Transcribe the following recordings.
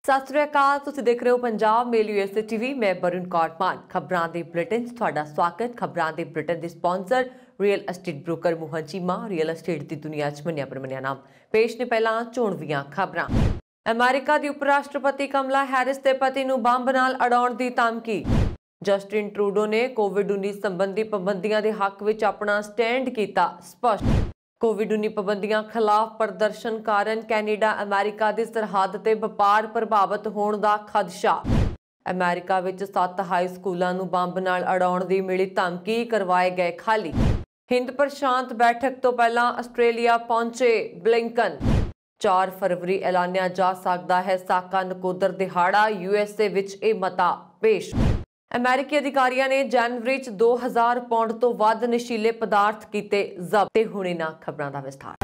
ਸਤਿ ਸ੍ਰੀ ਅਕਾਲ। ਤੁਸੀਂ ਦੇਖ ਰਹੇ ਹੋ ਪੰਜਾਬ ਮੇਲ USA TV। ਮੈਂ ਬਰੁਣ ਕੌਰ ਮਾਨ। ਖਬਰਾਂ ਦੇ ਬੁਲੇਟਿਨ 'ਚ ਤੁਹਾਡਾ ਸਵਾਗਤ। ਖਬਰਾਂ ਦੇ ਬੁਲੇਟਿਨ ਦੇ sponsor real estate broker Mohan Cheema. Real estate ਦੀ ਦੁਨੀਆ 'ਚ ਮੰਨਿਆ ਪ੍ਰਮੰਨਿਆ ਨਾਮ। ਪੇਸ਼ ਨੇ ਪਹਿਲਾਂ ਚੋਣਵੀਆਂ ਖਬਰਾਂ। ਅਮਰੀਕਾ ਦੀ ਉਪ ਰਾਸ਼ਟਰਪਤੀ ਕਮਲਾ ਹੈਰਿਸ ਦੇ ਪਤੀ ਨੂੰ ਬੰਬ ਨਾਲ ਅੜਾਉਣ ਦੀ ਧਮਕੀ। ਜਸਟਿਨ ਟਰੂਡੋ ਨੇ ਕੋਵਿਡ-19 ਸੰਬੰਧੀ ਪਾਬੰਦੀਆਂ ਦੇ ਹੱਕ ਵਿੱਚ ਆਪਣਾ ਸਟੈਂਡ ਕੀਤਾ ਸਪਸ਼ਟ। ਕੋਵਿਡ-19 ਪਾਬੰਦੀਆਂ ਖਿਲਾਫ ਪ੍ਰਦਰਸ਼ਨ ਕਾਰਨ ਕੈਨੇਡਾ ਅਮਰੀਕਾ ਦੀ ਸਰਹੱਦ ਤੇ ਵਪਾਰ ਪ੍ਰਭਾਵਿਤ ਹੋਣ ਦਾ ਖਦਸ਼ਾ। ਅਮਰੀਕਾ ਵਿੱਚ 7 ਹਾਈ ਸਕੂਲਾਂ ਨੂੰ ਬੰਬ ਨਾਲ ਅੜਾਉਣ ਦੀ ਮਿਲੀ ਧਮਕੀ, ਕਰਵਾਏ ਗਏ ਖਾਲੀ। ਹਿੰਦ ਪ੍ਰਸ਼ਾਂਤ ਬੈਠਕ ਤੋਂ ਪਹਿਲਾਂ ਆਸਟ੍ਰੇਲੀਆ ਪਹੁੰਚੇ ਬਲਿੰਕਨ। 4 ਫਰਵਰੀ ਐਲਾਨਿਆ ਜਾ ਸਕਦਾ ਹੈ ਸਾਕਾ ਨਕੋਦਰ ਦਿਹਾੜਾ। USA ਵਿੱਚ ਇਹ ਮਤਾ ਪੇਸ਼। ਅਮਰੀਕੀ ਅਧਿਕਾਰੀਆਂ ਨੇ ਜਨਵਰੀ 'ਚ 2000 ਪਾਉਂਡ ਤੋਂ ਵੱਧ ਨਸ਼ੀਲੇ ਪਦਾਰਥ ਕੀਤੇ ਜ਼ਬਤ। ਤੇ ਹੁਣ ਇਹਨਾਂ ਖਬਰਾਂ ਦਾ ਵਿਸਥਾਰ।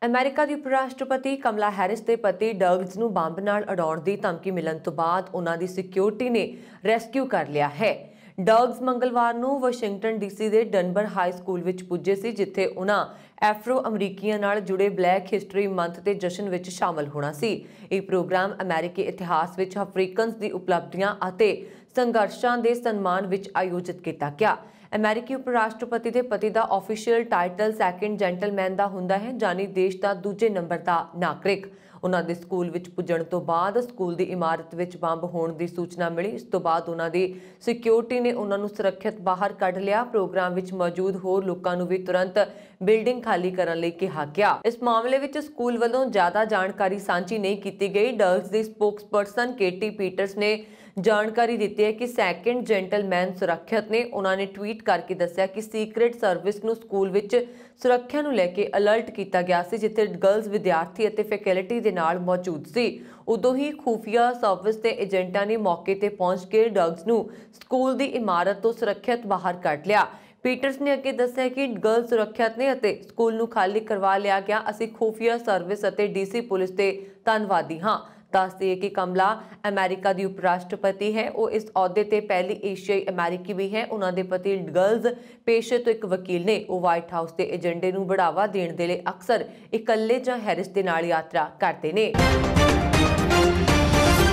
ਅਮਰੀਕਾ ਦੀ ਉਪ ਰਾਸ਼ਟਰਪਤੀ ਕਮਲਾ ਹੈਰਿਸ ਦੇ ਪਤੀ ਡਗਜ਼ ਨੂੰ ਬੰਬ ਨਾਲ ਉਡਾਉਣ ਦੀ ਧਮਕੀ ਮਿਲਣ ਤੋਂ ਬਾਅਦ ਉਹਨਾਂ ਦੀ ਸਿਕਿਉਰਿਟੀ ਨੇ ਰੈਸਕਿਊ ਕਰ ਲਿਆ ਹੈ। ਡਗਜ਼ ਮੰਗਲਵਾਰ ਨੂੰ ਵਾਸ਼ਿੰਗਟਨ DC ਦੇ ਡਨਬਰ ਹਾਈ ਸਕੂਲ ਵਿੱਚ ਪੁੱਜੇ ਸੀ, ਜਿੱਥੇ ਉਹਨਾਂ ਐਫਰੋ ਅਮਰੀਕੀਆਂ ਨਾਲ ਜੁੜੇ ਬਲੈਕ ਹਿਸਟਰੀ ਮੰਥ ਦੇ ਜਸ਼ਨ ਵਿੱਚ ਸ਼ਾਮਲ ਹੋਣਾ ਸੀ। ਇਹ ਪ੍ਰੋਗਰਾਮ ਅਮਰੀਕੀ ਇਤਿਹਾਸ ਵਿੱਚ ਅਫਰੀਕਨਸ ਦੀ ਉਪਲਬਧੀਆਂ ਅਤੇ ਸੰਘਰਸ਼ਾਂ ਦੇ ਸਨਮਾਨ ਵਿੱਚ ਆਯੋਜਿਤ ਕੀਤਾ ਗਿਆ। ਅਮਰੀਕੀ ਉਪ ਰਾਸ਼ਟਰਪਤੀ ਦੇ ਪਤੀ ਦਾ ਆਫੀਸ਼ੀਅਲ ਟਾਈਟਲ ਸੈਕੰਡ ਜੈਂਟਲਮੈਨ ਦਾ ਹੁੰਦਾ ਹੈ, ਜਾਨੀ ਦੇਸ਼ ਦਾ ਦੂਜੇ ਨੰਬਰ ਦਾ ਨਾਗਰਿਕ। ਉਹਨਾਂ ਦੇ ਸਕੂਲ ਵਿੱਚ ਪੁੱਜਣ ਤੋਂ ਬਾਅਦ ਸਕੂਲ ਦੀ ਇਮਾਰਤ ਵਿੱਚ ਬੰਬ ਹੋਣ ਦੀ ਸੂਚਨਾ ਮਿਲੀ। ਇਸ ਤੋਂ ਬਾਅਦ ਉਹਨਾਂ ਦੀ ਸਿਕਿਉਰਿਟੀ ਨੇ ਉਹਨਾਂ ਨੂੰ ਸੁਰੱਖਿਅਤ ਬਾਹਰ ਕੱਢ ਲਿਆ। ਪ੍ਰੋਗਰਾਮ ਵਿੱਚ ਮੌਜੂਦ ਹੋਰ ਲੋਕਾਂ ਨੂੰ ਵੀ ਤੁਰੰਤ ਬਿਲਡਿੰਗ ਖਾਲੀ ਕਰਨ ਲਈ ਕਿਹਾ ਗਿਆ। ਇਸ ਮਾਮਲੇ ਵਿੱਚ ਸਕੂਲ ਵੱਲੋਂ ਜ਼ਿਆਦਾ ਜਾਣਕਾਰੀ ਸਾਂਝੀ ਨਹੀਂ ਕੀਤੀ ਗਈ। ਡਗਜ਼ ਦੀ ਸਪੋਕਸਪਰਸਨ ਕੇਟੀ ਪੀਟਰਸ ਨੇ ਜਾਣਕਾਰੀ ਦਿੱਤੀ ਹੈ ਕਿ ਸੈਕੰਡ ਜੈਂਟਲਮੈਨ ਸੁਰੱਖਿਅਤ ਨੇ। ਉਹਨਾਂ ਨੇ ਟਵੀਟ ਕਰਕੇ ਦੱਸਿਆ ਕਿ ਸੀਕ੍ਰੇਟ ਸਰਵਿਸ ਨੂੰ ਸਕੂਲ ਵਿੱਚ ਸੁਰੱਖਿਆ ਨੂੰ ਲੈ ਕੇ ਅਲਰਟ ਕੀਤਾ ਗਿਆ ਸੀ, ਜਿੱਥੇ ਗਰਲਜ਼ ਵਿਦਿਆਰਥੀ ਅਤੇ ਫੈਕਲਟੀ ਦੇ ਨਾਲ ਮੌਜੂਦ ਸੀ। ਉਦੋਂ ਹੀ ਖੂਫੀਆ ਸਰਵਿਸ ਦੇ ਏਜੰਟਾਂ ਨੇ ਮੌਕੇ ਤੇ ਪਹੁੰਚ ਕੇ ਡਗਜ਼ ਨੂੰ ਸਕੂਲ ਦੀ ਇਮਾਰਤ ਤੋਂ ਸੁਰੱਖਿਅਤ ਬਾਹਰ ਕੱਢ ਲਿਆ। ਪੀਟਰਸ ਨੇ ਅੱਗੇ ਦੱਸਿਆ ਕਿ ਗਰਲ ਸੁਰੱਖਿਅਤ ਨੇ ਅਤੇ ਸਕੂਲ ਨੂੰ ਖਾਲੀ ਕਰਵਾ ਲਿਆ ਗਿਆ। ਅਸੀਂ ਖੂਫੀਆ ਸਰਵਿਸ ਅਤੇ DC ਪੁਲਿਸ ਦੇ ਧੰਨਵਾਦੀ ਹਾਂ। ਦੱਸ ਦਈਏ ਕਿ ਕਮਲਾ ਅਮਰੀਕਾ ਦੀ ਉਪ ਰਾਸ਼ਟਰਪਤੀ ਹੈ। ਉਹ ਇਸ ਅਹੁਦੇ ਤੇ ਪਹਿਲੀ ਏਸ਼ੀਆਈ ਅਮਰੀਕੀ ਵੀ ਹੈ। ਉਹਨਾਂ ਦੇ ਪਤੀ ਗਰਲਜ਼ ਪੇਸ਼ੇ ਤੋਂ ਇੱਕ ਵਕੀਲ ਨੇ। ਉਹ ਵਾਈਟ ਹਾਊਸ ਦੇ ਏਜੰਡੇ ਨੂੰ ਬੜਾਵਾ ਦੇਣ ਦੇ ਲਈ ਅਕਸਰ ਇਕੱਲੇ ਜਾਂ ਹੈਰਿਸ ਦੇ ਨਾਲ ਯਾਤਰਾ ਕਰਦੇ ਨੇ।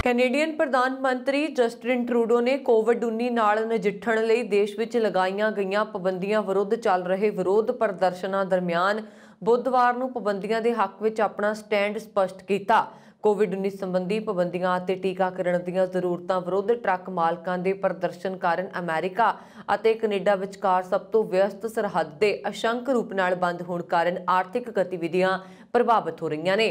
ਕੈਨੇਡੀਅਨ ਪ੍ਰਧਾਨ ਮੰਤਰੀ ਜਸਟਿਨ ਟਰੂਡੋ ਨੇ ਕੋਵਿਡ-19 ਨਾਲ ਨਜਿੱਠਣ ਲਈ ਦੇਸ਼ ਵਿੱਚ ਲਗਾਈਆਂ ਗਈਆਂ ਪਾਬੰਦੀਆਂ ਵਿਰੁੱਧ ਚੱਲ ਰਹੇ ਵਿਰੋਧ ਪ੍ਰਦਰਸ਼ਨਾਂ ਦਰਮਿਆਨ ਬੁੱਧਵਾਰ ਨੂੰ ਪਾਬੰਦੀਆਂ ਦੇ ਹੱਕ ਵਿੱਚ ਆਪਣਾ ਸਟੈਂਡ ਸਪਸ਼ਟ ਕੀਤਾ। ਕੋਵਿਡ-19 ਸੰਬੰਧੀ ਪਾਬੰਦੀਆਂ ਅਤੇ ਟੀਕਾਕਰਨ ਦੀਆਂ ਜ਼ਰੂਰਤਾਂ ਵਿਰੁੱਧ ਟਰੱਕ ਮਾਲਕਾਂ ਦੇ ਪ੍ਰਦਰਸ਼ਨ ਕਾਰਨ ਅਮਰੀਕਾ ਅਤੇ ਕੈਨੇਡਾ ਵਿਚਕਾਰ ਸਭ ਤੋਂ ਵਿਅਸਤ ਸਰਹੱਦ ਦੇ ਅਸ਼ੰਕ ਰੂਪ ਨਾਲ ਬੰਦ ਹੋਣ ਕਾਰਨ ਆਰਥਿਕ ਗਤੀਵਿਧੀਆਂ ਪ੍ਰਭਾਵਿਤ ਹੋ ਰਹੀਆਂ ਨੇ।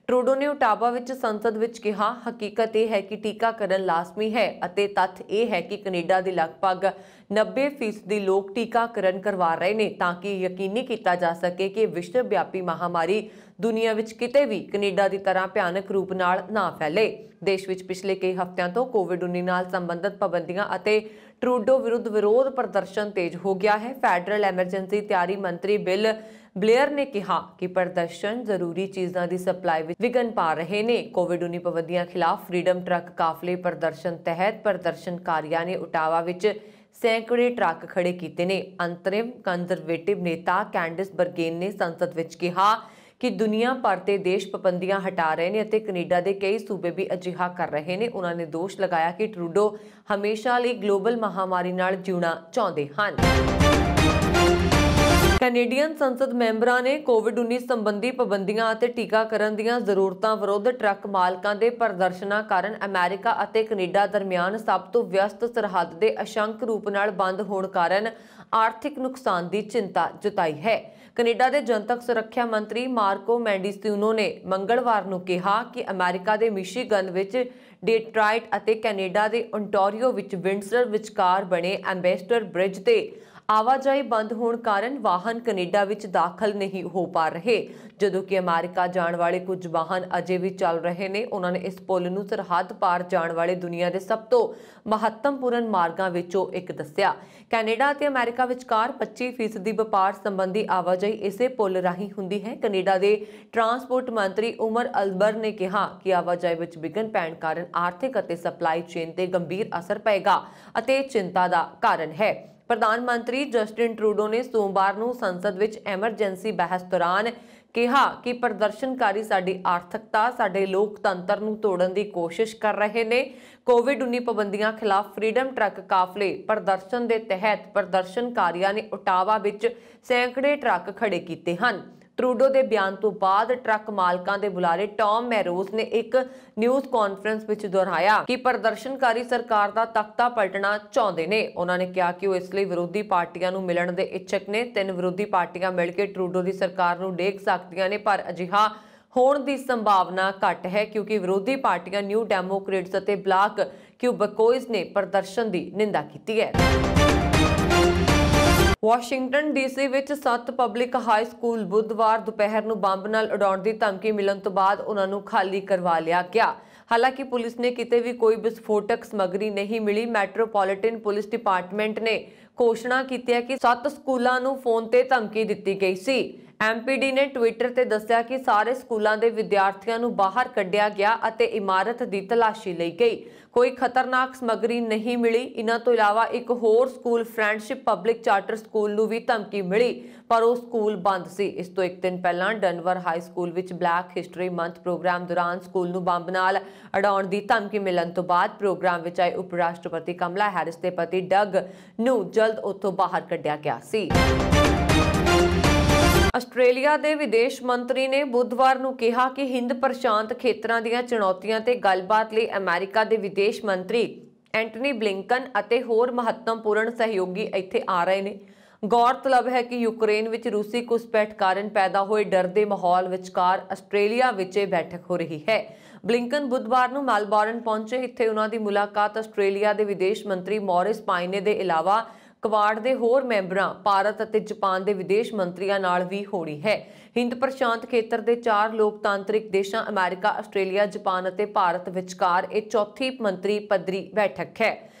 ਟਰੂਡੋ ਨੇ ਓਟਾਵਾ ਵਿੱਚ ਸੰਸਦ ਵਿੱਚ ਕਿਹਾ, ਹਕੀਕਤ ਇਹ ਹੈ ਕਿ ਟੀਕਾਕਰਨ ਲਾਜ਼ਮੀ ਹੈ ਅਤੇ ਤੱਥ ਇਹ ਹੈ ਕਿ ਕੈਨੇਡਾ ਦੇ ਲਗਭਗ 90% ਲੋਕ ਟੀਕਾਕਰਨ ਕਰਵਾ ਰਹੇ ਨੇ ਤਾਂ ਕਿ ਯਕੀਨੀ ਕੀਤਾ ਜਾ ਸਕੇ ਕਿ ਵਿਸ਼ਵ ਵਿਆਪੀ ਮਹਾਮਾਰੀ ਦੁਨੀਆ ਵਿੱਚ ਕਿਤੇ ਵੀ ਕੈਨੇਡਾ ਦੀ ਤਰ੍ਹਾਂ ਭਿਆਨਕ ਰੂਪ ਨਾਲ ਨਾ ਫੈਲੇ। ਦੇਸ਼ ਵਿੱਚ ਪਿਛਲੇ ਕਈ ਹਫ਼ਤਿਆਂ ਤੋਂ ਕੋਵਿਡ-19 ਨਾਲ ਸੰਬੰਧਿਤ ਪਾਬੰਦੀਆਂ ਅਤੇ ਟਰੂਡੋ ਵਿਰੁੱਧ ਵਿਰੋਧ ਪ੍ਰਦਰਸ਼ਨ ਤੇਜ਼ ਹੋ ਗਿਆ ਹੈ। ਫੈਡਰਲ ਐਮਰਜੈਂਸੀ ਤਿਆਰੀ ਮੰਤਰੀ ਬਿਲ ਬਲੇਅਰ ਨੇ ਕਿਹਾ ਕਿ ਪ੍ਰਦਰਸ਼ਨ ਜ਼ਰੂਰੀ ਚੀਜ਼ਾਂ ਦੀ ਸਪਲਾਈ ਵਿੱਚ ਵਿਘਨ ਪਾ ਰਹੇ ਨੇ। ਕੋਵਿਡ-19 ਪਾਬੰਦੀਆਂ ਖਿਲਾਫ ਫਰੀडम ਟਰੱਕ ਕਾਫਲੇ ਪ੍ਰਦਰਸ਼ਨ ਤਹਿਤ ਪ੍ਰਦਰਸ਼ਨਕਾਰੀਆਂ ਨੇ ਓਟਾਵਾ ਵਿੱਚ ਸੈਂਕੜੇ ਟਰੱਕ ਖੜੇ ਕੀਤੇ ਨੇ। ਅੰਤਰਿਮ ਕੰਜ਼ਰਵੇਟਿਵ ਨੇਤਾ ਕੈਂਡਿਸ ਬਰਗੇਨ ਨੇ ਸੰਸਦ ਵਿੱਚ ਕਿਹਾ ਕਿ ਦੁਨੀਆ ਭਰ ਦੇ ਦੇਸ਼ ਪਾਬੰਦੀਆਂ ਹਟਾ ਰਹੇ ਨੇ ਅਤੇ ਕੈਨੇਡਾ ਦੇ ਕਈ ਸੂਬੇ ਵੀ ਅਜਿਹਾ ਕਰ ਰਹੇ ਨੇ। ਉਹਨਾਂ ਨੇ ਦੋਸ਼ ਲਗਾਇਆ ਕਿ ਟਰੂਡੋ ਹਮੇਸ਼ਾ ਲਈ ਗਲੋਬਲ ਮਹਾਮਾਰੀ ਨਾਲ ਜਿਉਣਾ ਚਾਹੁੰਦੇ ਹਨ। ਕੈਨੇਡੀਅਨ ਸੰਸਦ ਮੈਂਬਰਾਂ ਨੇ ਕੋਵਿਡ-19 ਸੰਬੰਧੀ ਪਾਬੰਦੀਆਂ ਅਤੇ ਟੀਕਾਕਰਨ ਦੀਆਂ ਜ਼ਰੂਰਤਾਂ ਵਿਰੁੱਧ ਟਰੱਕ ਮਾਲਕਾਂ ਦੇ ਪ੍ਰਦਰਸ਼ਨਾਂ ਕਾਰਨ ਅਮਰੀਕਾ ਅਤੇ ਕੈਨੇਡਾ ਦਰਮਿਆਨ ਸਭ ਤੋਂ ਵਿਅਸਤ ਸਰਹੱਦ ਦੇ ਅਸ਼ੰਕ ਰੂਪ ਨਾਲ ਬੰਦ ਹੋਣ ਕਾਰਨ ਆਰਥਿਕ ਨੁਕਸਾਨ ਦੀ ਚਿੰਤਾ ਜਤਾਈ ਹੈ। ਕੈਨੇਡਾ ਦੇ ਜਨਤਕ ਸੁਰੱਖਿਆ ਮੰਤਰੀ ਮਾਰਕੋ ਮੈਂਡੀਸਿਊਨੋ ਨੇ ਮੰਗਲਵਾਰ ਨੂੰ ਕਿਹਾ ਕਿ ਅਮਰੀਕਾ ਦੇ ਮਿਸ਼ੀਗਨ ਵਿੱਚ ਡਿਟਰਾਇਟ ਅਤੇ ਕੈਨੇਡਾ ਦੇ ਓਨਟਾਰੀਓ ਵਿੱਚ ਵਿੰਡਸਰ ਵਿਚਕਾਰ ਬਣੇ ਐਂਬੈਸਡਰ ਬ੍ਰਿਜ ਤੇ ਆਵਾਜਾਈ ਬੰਦ ਹੋਣ ਕਾਰਨ ਵਾਹਨ ਕੈਨੇਡਾ ਵਿੱਚ ਦਾਖਲ ਨਹੀਂ ਹੋ ਪਾ ਰਹੇ, ਜਦੋਂ ਕਿ ਅਮਰੀਕਾ ਜਾਣ ਵਾਲੇ ਕੁਝ ਵਾਹਨ ਅਜੇ ਵੀ ਚੱਲ ਰਹੇ ਨੇ। ਉਹਨਾਂ ਨੇ ਇਸ ਪੁਲ ਨੂੰ ਸਰਹੱਦ ਪਾਰ ਜਾਣ ਵਾਲੇ ਦੁਨੀਆ ਦੇ ਸਭ ਤੋਂ ਮਹੱਤਵਪੂਰਨ ਮਾਰਗਾਂ ਵਿੱਚੋਂ ਇੱਕ ਦੱਸਿਆ। ਕੈਨੇਡਾ ਅਤੇ ਅਮਰੀਕਾ ਵਿਚਕਾਰ 25% ਵਪਾਰ ਸੰਬੰਧੀ ਆਵਾਜਾਈ ਇਸੇ ਪੁਲ ਰਾਹੀਂ ਹੁੰਦੀ ਹੈ। ਕੈਨੇਡਾ ਦੇ ਟਰਾਂਸਪੋਰਟ ਮੰਤਰੀ ਉਮਰ ਅਲਬਰ ਨੇ ਕਿਹਾ ਕਿ ਆਵਾਜਾਈ ਵਿੱਚ ਵਿਘਨ ਪੈਣ ਕਾਰਨ ਆਰਥਿਕ ਅਤੇ ਸਪਲਾਈ ਚੇਨ ਤੇ ਗੰਭੀਰ ਅਸਰ ਪਏਗਾ ਅਤੇ ਚਿੰਤਾ ਦਾ ਕਾਰਨ ਹੈ। ਪ੍ਰਧਾਨ ਮੰਤਰੀ ਜਸਟਿਨ ਟਰੂਡੋ ਨੇ ਸੋਮਵਾਰ ਨੂੰ ਸੰਸਦ ਵਿੱਚ ਐਮਰਜੈਂਸੀ ਬਹਿਸ ਦੌਰਾਨ ਕਿਹਾ ਕਿ ਪ੍ਰਦਰਸ਼ਨਕਾਰੀ ਸਾਡੀ ਆਰਥਿਕਤਾ, ਸਾਡੇ ਲੋਕਤੰਤਰ ਨੂੰ ਤੋੜਨ ਦੀ ਕੋਸ਼ਿਸ਼ ਕਰ ਰਹੇ ਨੇ। ਕੋਵਿਡ-19 ਪਾਬੰਦੀਆਂ ਖਿਲਾਫ ਫਰੀडम ਟਰੱਕ ਕਾਫਲੇ ਪ੍ਰਦਰਸ਼ਨ ਦੇ ਤਹਿਤ ਪ੍ਰਦਰਸ਼ਨਕਾਰੀਆਂ ਨੇ ਓਟਾਵਾ ਵਿੱਚ ਸੈਂਕੜੇ ਟਰੱਕ ਖੜੇ ਕੀਤੇ ਹਨ। ਟਰੂਡੋ ਦੇ ਬਿਆਨ ਤੋਂ ਬਾਅਦ ਟਰੱਕ ਮਾਲਕਾਂ ਦੇ ਬੁਲਾਰੇ ਟੌਮ ਮੈਰੋਜ਼ ਨੇ ਇੱਕ ਨਿਊਜ਼ ਕਾਨਫਰੰਸ ਵਿੱਚ ਦੁਹਰਾਇਆ ਕਿ ਪ੍ਰਦਰਸ਼ਨਕਾਰੀ ਸਰਕਾਰ ਦਾ ਤਖਤਾ ਪਲਟਣਾ ਚਾਹੁੰਦੇ ਨੇ। ਉਹਨਾਂ ਨੇ ਕਿਹਾ ਕਿ ਉਹ ਇਸ ਲਈ ਵਿਰੋਧੀ ਪਾਰਟੀਆਂ ਨੂੰ ਮਿਲਣ ਦੇ ਇੱਛੁਕ ਨੇ। 3 ਵਿਰੋਧੀ ਪਾਰਟੀਆਂ ਮਿਲ ਕੇ ਟਰੂਡੋ ਦੀ ਸਰਕਾਰ ਨੂੰ ਡੇਗ ਸਕਦੀਆਂ ਨੇ, ਪਰ ਅਜਿਹਾ ਹੋਣ ਦੀ ਸੰਭਾਵਨਾ ਘੱਟ ਹੈ ਕਿਉਂਕਿ ਵਿਰੋਧੀ ਪਾਰਟੀਆਂ ਨਿਊ ਡੈਮੋਕ੍ਰੇਟਸ ਅਤੇ ਬਲਾਕ ਕਿਊਬਕੋਇਜ਼ ਨੇ ਪ੍ਰਦਰਸ਼ਨ ਦੀ ਨਿੰਦਾ ਕੀਤੀ ਹੈ। ਵਾਸ਼ਿੰਗਟਨ ਡੀਸੀ ਵਿੱਚ 7 ਪਬਲਿਕ ਹਾਈ ਸਕੂਲ ਬੁੱਧਵਾਰ ਦੁਪਹਿਰ ਨੂੰ ਬੰਬ ਨਾਲ ਉਡਾਉਣ ਦੀ ਧਮਕੀ ਮਿਲਣ ਤੋਂ ਬਾਅਦ ਉਹਨਾਂ ਨੂੰ ਖਾਲੀ ਕਰਵਾ ਲਿਆ ਗਿਆ। ਹਾਲਾਂਕਿ ਪੁਲਿਸ ਨੇ ਕਿਤੇ ਵੀ ਕੋਈ ਵਿਸਫੋਟਕ ਸਮੱਗਰੀ ਨਹੀਂ ਮਿਲੀ। ਮੈਟਰੋਪੋਲੀਟਨ ਪੁਲਿਸ ਡਿਪਾਰਟਮੈਂਟ ਨੇ ਘੋਸ਼ਣਾ ਕੀਤੀ ਹੈ ਕਿ 7 ਸਕੂਲਾਂ ਨੂੰ ਫੋਨ ਤੇ ਧਮਕੀ ਦਿੱਤੀ ਗਈ ਸੀ। ਐਮਪੀਡੀ ਨੇ ਟਵਿੱਟਰ ਤੇ ਦੱਸਿਆ ਕਿ ਸਾਰੇ ਸਕੂਲਾਂ ਦੇ ਵਿਦਿਆਰਥੀਆਂ ਨੂੰ ਬਾਹਰ ਕੱਢਿਆ ਗਿਆ ਅਤੇ ਇਮਾਰਤ ਦੀ ਤਲਾਸ਼ੀ ਲਈ ਗਈ। ਕੋਈ ਖਤਰਨਾਕ ਸਮੱਗਰੀ ਨਹੀਂ ਮਿਲੀ। ਇਹਨਾਂ ਤੋਂ ਇਲਾਵਾ ਇੱਕ ਹੋਰ school friendship public charter school ਨੂੰ ਵੀ ਧਮਕੀ ਮਿਲੀ, ਪਰ ਉਹ ਸਕੂਲ ਬੰਦ ਸੀ। ਇਸ ਤੋਂ ਇੱਕ ਦਿਨ ਪਹਿਲਾਂ ਡਨਵਰ ਹਾਈ ਸਕੂਲ ਵਿੱਚ ਬਲੈਕ ਹਿਸਟਰੀ ਮੰਥ ਪ੍ਰੋਗਰਾਮ ਦੌਰਾਨ ਸਕੂਲ ਨੂੰ ਬੰਬ ਨਾਲ ਉਡਾਉਣ ਦੀ ਧਮਕੀ ਮਿਲਣ ਤੋਂ ਬਾਅਦ ਪ੍ਰੋਗਰਾਮ ਵਿੱਚ ਆਏ ਉਪ ਰਾਸ਼ਟਰਪਤੀ ਕਮਲਾ ਹੈਰਿਸ ਦੇ ਪਤੀ ਡਗ ਨੂੰ ਜਲਦ ਉੱਥੋਂ ਬਾਹਰ ਕੱਢਿਆ ਗਿਆ ਸੀ। ਆਸਟ੍ਰੇਲੀਆ ਦੇ ਵਿਦੇਸ਼ ਮੰਤਰੀ ਨੇ ਬੁੱਧਵਾਰ ਨੂੰ ਕਿਹਾ ਕਿ ਹਿੰਦ ਪ੍ਰਸ਼ਾਂਤ ਖੇਤਰਾਂ ਦੀਆਂ ਚੁਣੌਤੀਆਂ ਤੇ ਗੱਲਬਾਤ ਲਈ ਅਮਰੀਕਾ ਦੇ ਵਿਦੇਸ਼ ਮੰਤਰੀ ਐਂਟਨੀ ਬਲਿੰਕਨ ਅਤੇ ਹੋਰ ਮਹੱਤਵਪੂਰਨ ਸਹਿਯੋਗੀ ਇੱਥੇ ਆ ਰਹੇ ਨੇ। ਗੌਰਤਲਬ ਹੈ ਕਿ ਯੂਕਰੇਨ ਵਿੱਚ ਰੂਸੀ ਘੁਸਪੈਠ ਕਾਰਨ ਪੈਦਾ ਹੋਏ ਡਰ ਦੇ ਮਾਹੌਲ ਵਿਚਕਾਰ ਆਸਟ੍ਰੇਲੀਆ ਵਿੱਚ ਇਹ ਬੈਠਕ ਹੋ ਰਹੀ ਹੈ। ਬਲਿੰਕਨ ਬੁੱਧਵਾਰ ਨੂੰ ਮੈਲਬੌਰਨ ਪਹੁੰਚੇ। ਇੱਥੇ ਉਹਨਾਂ ਦੀ ਮੁਲਾਕਾਤ ਆਸਟ੍ਰੇਲੀਆ ਦੇ ਵਿਦੇਸ਼ ਮੰਤਰੀ ਮੌਰਿਸ ਪਾਇਨੇ ਦੇ ਇਲਾਵਾ ਕੁਆਡ ਦੇ ਹੋਰ ਮੈਂਬਰਾਂ, ਭਾਰਤ ਅਤੇ ਜਾਪਾਨ ਦੇ ਵਿਦੇਸ਼ ਮੰਤਰੀਆਂ ਨਾਲ ਵੀ ਹੋਣੀ ਹੈ। ਹਿੰਦ ਪ੍ਰਸ਼ਾਂਤ ਖੇਤਰ ਦੇ 4 ਲੋਕਤਾਂਤਰਿਕ ਦੇਸ਼ਾਂ ਅਮਰੀਕਾ, ਆਸਟ੍ਰੇਲੀਆ, ਜਾਪਾਨ ਅਤੇ ਭਾਰਤ ਵਿਚਕਾਰ ਇਹ ਚੌਥੀ ਮੰਤਰੀ ਪੱਧਰੀ ਬੈਠਕ ਹੈ।